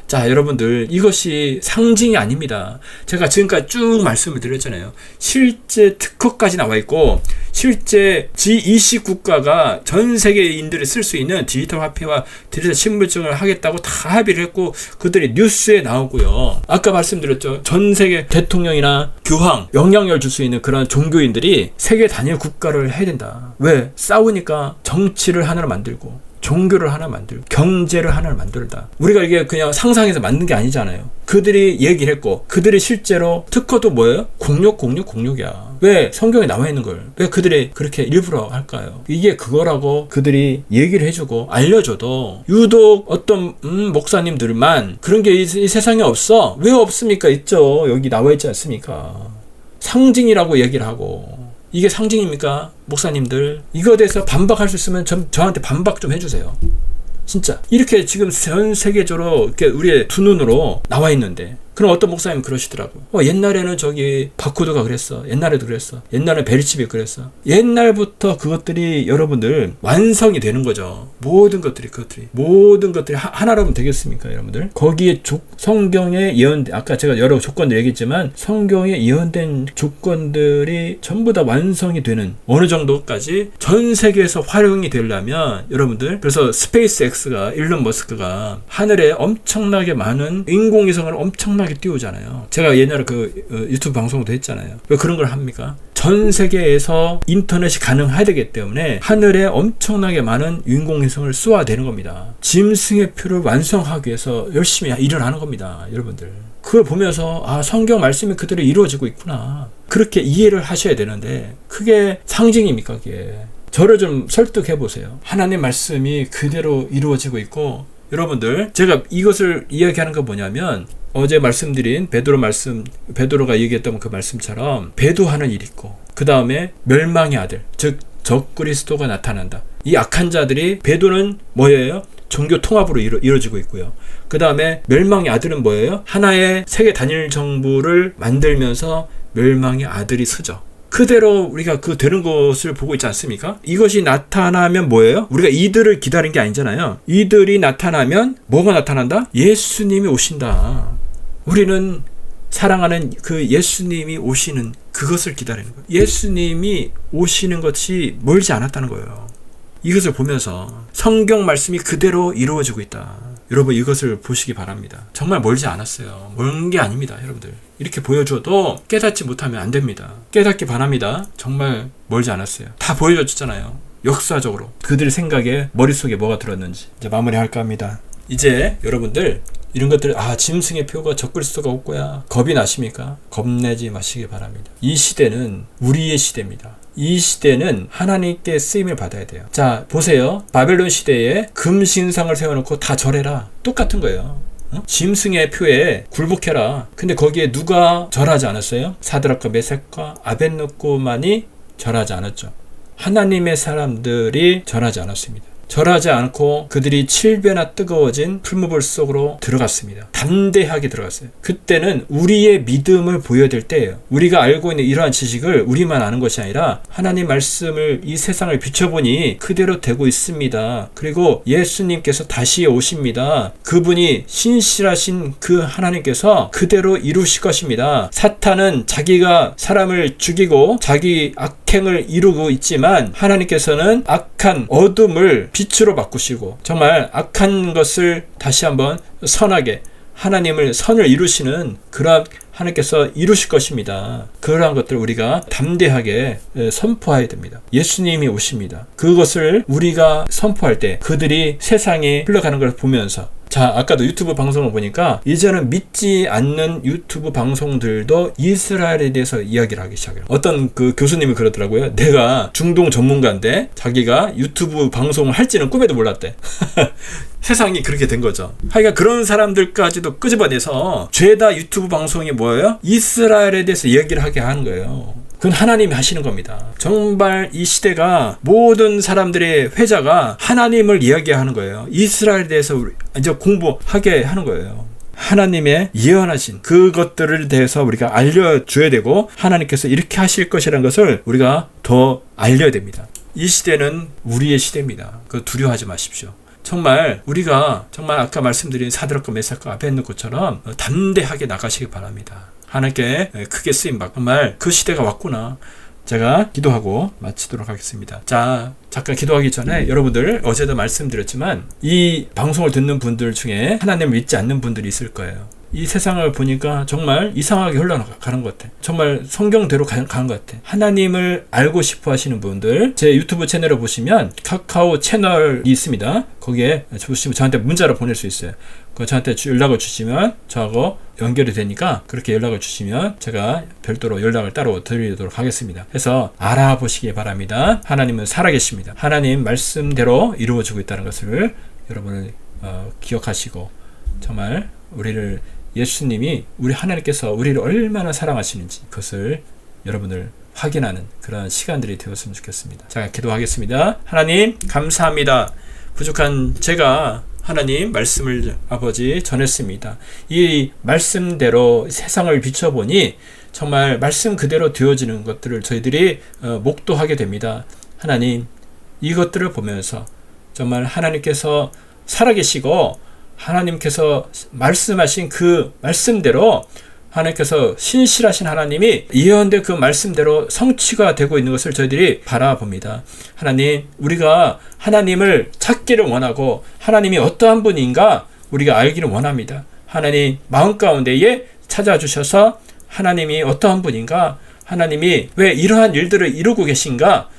자, 여러분들, 이것이 상징이 아닙니다. 제가 지금까지 쭉 말씀을 드렸잖아요. 실제 특허까지 나와 있고 실제 G20 국가가 전 세계인들이 쓸 수 있는 디지털 화폐와 디지털 신분증을 하겠다고 다 합의를 했고 그들이 뉴스에 나오고요. 아까 말씀드렸죠. 전 세계 대통령이나 교황, 영향력을 줄 수 있는 그런 종교인들이 세계 단일 국가를 해야 된다. 왜? 싸우니까 정치를 하나로 만들고 종교를 하나 만들고 경제를 하나를 만들다. 우리가 이게 그냥 상상해서 만든 게 아니잖아요. 그들이 얘기를 했고 그들이 실제로 특허도 뭐예요? 공룡이야. 왜? 성경에 나와 있는 걸 왜 그들이 그렇게 일부러 할까요? 이게 그거라고 그들이 얘기를 해주고 알려줘도 유독 어떤 목사님들만 그런 게 이 세상에 없어. 왜 없습니까? 있죠. 여기 나와 있지 않습니까? 상징이라고 얘기를 하고 이게 상징입니까? 목사님들 이거에 대해서 반박할 수 있으면 저한테 반박 좀 해주세요. 진짜 이렇게 지금 전 세계적으로 이렇게 우리의 두 눈으로 나와 있는데 그럼 어떤 목사님은 그러시더라고요. 옛날에는 저기 바코드가 그랬어. 옛날에도 그랬어. 옛날에 베리칩이 그랬어. 옛날부터 그것들이 여러분들 완성이 되는 거죠. 모든 것들이 하나라면 되겠습니까, 여러분들? 거기에 성경에 예언된 아까 제가 여러 조건들 얘기했지만 성경에 예언된 조건들이 전부 다 완성이 되는 어느 정도까지 전 세계에서 활용이 되려면 여러분들 그래서 스페이스X가 일론 머스크가 하늘에 엄청나게 많은 인공위성을 엄청나게 띄우잖아요. 제가 옛날에 그 유튜브 방송도 했잖아요. 왜 그런 걸 합니까? 전 세계에서 인터넷이 가능해야 되기 때문에 하늘에 엄청나게 많은 인공위성을 쏘아대는 겁니다. 짐승의 표를 완성하기 위해서 열심히 일을 하는 겁니다. 여러분들. 그걸 보면서 성경 말씀이 그대로 이루어지고 있구나. 그렇게 이해를 하셔야 되는데 그게 상징입니까? 그게. 저를 좀 설득해 보세요. 하나님 말씀이 그대로 이루어지고 있고 여러분들 제가 이것을 이야기하는 거 뭐냐면 어제 말씀드린 베드로가 얘기했던 그 말씀처럼 배도하는 일이 있고 그 다음에 멸망의 아들 즉 적그리스도가 나타난다. 이 악한 자들이 배도는 뭐예요? 종교 통합으로 이루어지고 있고요. 그 다음에 멸망의 아들은 뭐예요? 하나의 세계 단일 정부를 만들면서 멸망의 아들이 서죠. 그대로 우리가 그 되는 것을 보고 있지 않습니까? 이것이 나타나면 뭐예요? 우리가 이들을 기다린 게 아니잖아요. 이들이 나타나면 뭐가 나타난다? 예수님이 오신다. 우리는 사랑하는 그 예수님이 오시는 그것을 기다리는 거예요. 예수님이 오시는 것이 멀지 않았다는 거예요. 이것을 보면서 성경 말씀이 그대로 이루어지고 있다. 여러분 이것을 보시기 바랍니다. 정말 멀지 않았어요. 먼 게 아닙니다. 여러분들 이렇게 보여줘도 깨닫지 못하면 안 됩니다. 깨닫기 바랍니다. 정말 멀지 않았어요. 다 보여줬잖아요. 역사적으로 그들의 생각에 머릿속에 뭐가 들었는지 이제 마무리할까 합니다. 이제 여러분들 이런 것들 짐승의 표가 적그리스도가 올 거야. 겁이 나십니까? 겁내지 마시기 바랍니다. 이 시대는 우리의 시대입니다. 이 시대는 하나님께 쓰임을 받아야 돼요. 자 보세요. 바벨론 시대에 금신상을 세워놓고 다 절해라. 똑같은 거예요. 짐승의 표에 굴복해라. 근데 거기에 누가 절하지 않았어요? 사드락과 메삭과 아벳느고만이 절하지 않았죠. 하나님의 사람들이 절하지 않았습니다. 절하지 않고 그들이 7배나 뜨거워진 풀무불 속으로 들어갔습니다. 담대하게 들어갔어요. 그때는 우리의 믿음을 보여야 될 때예요. 우리가 알고 있는 이러한 지식을 우리만 아는 것이 아니라 하나님 말씀을 이 세상을 비춰보니 그대로 되고 있습니다. 그리고 예수님께서 다시 오십니다. 그분이 신실하신 그 하나님께서 그대로 이루실 것입니다. 사탄은 자기가 사람을 죽이고 자기 악행을 이루고 있지만 하나님께서는 악한 어둠을 빛으로 바꾸시고 정말 악한 것을 다시 한번 선하게 하나님을 선을 이루시는 그러한 하나님께서 이루실 것입니다. 그러한 것들을 우리가 담대하게 선포해야 됩니다. 예수님이 오십니다. 그것을 우리가 선포할 때 그들이 세상에 흘러가는 걸 보면서 자, 아까도 유튜브 방송을 보니까 이제는 믿지 않는 유튜브 방송들도 이스라엘에 대해서 이야기를 하기 시작해요. 어떤 그 교수님이 그러더라고요. 내가 중동 전문가인데 자기가 유튜브 방송을 할지는 꿈에도 몰랐대. 세상이 그렇게 된 거죠. 하여간 그런 사람들까지도 끄집어내서 죄다 유튜브 방송이 뭐예요? 이스라엘에 대해서 이야기를 하게 하는 거예요. 그건 하나님이 하시는 겁니다. 정말 이 시대가 모든 사람들의 회자가 하나님을 이야기하는 거예요. 이스라엘에 대해서 이제 공부하게 하는 거예요. 하나님의 예언하신 그것들에 대해서 우리가 알려줘야 되고, 하나님께서 이렇게 하실 것이라는 것을 우리가 더 알려야 됩니다. 이 시대는 우리의 시대입니다. 그 두려워하지 마십시오. 정말 우리가 정말 아까 말씀드린 사드락과 메삭과 아벳느고처럼 담대하게 나가시기 바랍니다. 하나님께 크게 쓰임받고 정말 그 시대가 왔구나. 제가 기도하고 마치도록 하겠습니다. 자, 잠깐 기도하기 전에 여러분들, 어제도 말씀드렸지만 이 방송을 듣는 분들 중에 하나님을 믿지 않는 분들이 있을 거예요. 이 세상을 보니까 정말 이상하게 흘러가는 것 같아. 정말 성경대로 가는 것 같아. 하나님을 알고 싶어 하시는 분들, 제 유튜브 채널을 보시면 카카오 채널이 있습니다. 거기에 보시면 저한테 문자로 보낼 수 있어요. 저한테 연락을 주시면 저하고 연결이 되니까 그렇게 연락을 주시면 제가 별도로 연락을 따로 드리도록 하겠습니다. 그래서 알아보시기 바랍니다. 하나님은 살아계십니다. 하나님 말씀대로 이루어지고 있다는 것을 여러분은 기억하시고, 정말 우리를 예수님이, 우리 하나님께서 우리를 얼마나 사랑하시는지 그것을 여러분을 확인하는 그런 시간들이 되었으면 좋겠습니다. 자, 기도하겠습니다. 하나님 감사합니다. 부족한 제가 하나님 말씀을 아버지 전했습니다. 이 말씀대로 세상을 비춰보니 정말 말씀 그대로 되어지는 것들을 저희들이 목도하게 됩니다. 하나님, 이것들을 보면서 정말 하나님께서 살아계시고 하나님께서 말씀하신 그 말씀대로 하나님께서 신실하신 하나님이 예언된 그 말씀대로 성취가 되고 있는 것을 저희들이 바라봅니다. 하나님, 우리가 하나님을 찾기를 원하고 하나님이 어떠한 분인가 우리가 알기를 원합니다. 하나님 마음 가운데에 찾아주셔서 하나님이 어떠한 분인가, 하나님이 왜 이러한 일들을 이루고 계신가,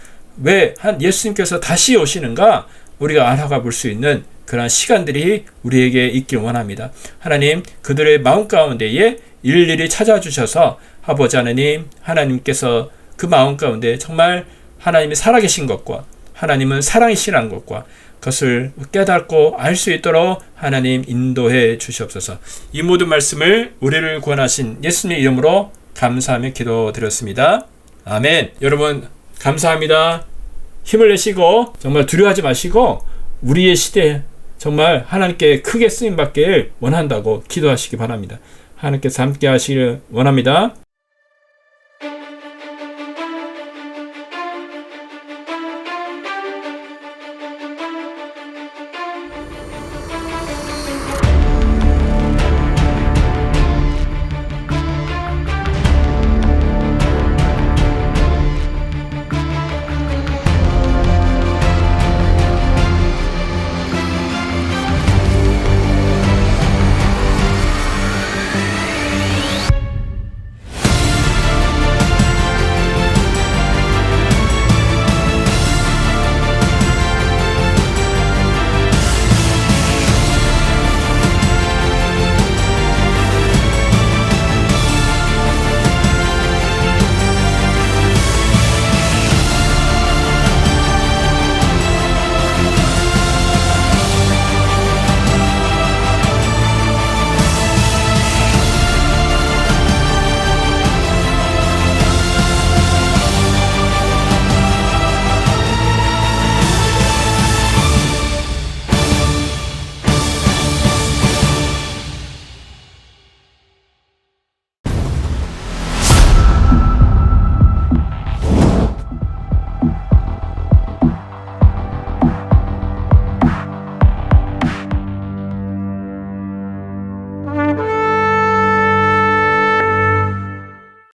왜 예수님께서 다시 오시는가 우리가 알아가 볼 수 있는 그러한 시간들이 우리에게 있길 원합니다. 하나님, 그들의 마음 가운데에 일일이 찾아주셔서 아버지 하나님, 하나님께서 그 마음 가운데 정말 하나님이 살아계신 것과 하나님은 사랑이시라는 것과 그것을 깨닫고 알 수 있도록 하나님 인도해 주시옵소서. 이 모든 말씀을 우리를 구원하신 예수님의 이름으로 감사하며 기도드렸습니다. 아멘. 여러분 감사합니다. 힘을 내시고 정말 두려워하지 마시고 우리의 시대 정말 하나님께 크게 쓰임받길 원한다고 기도하시기 바랍니다. 하나님께서 함께 하시길 원합니다.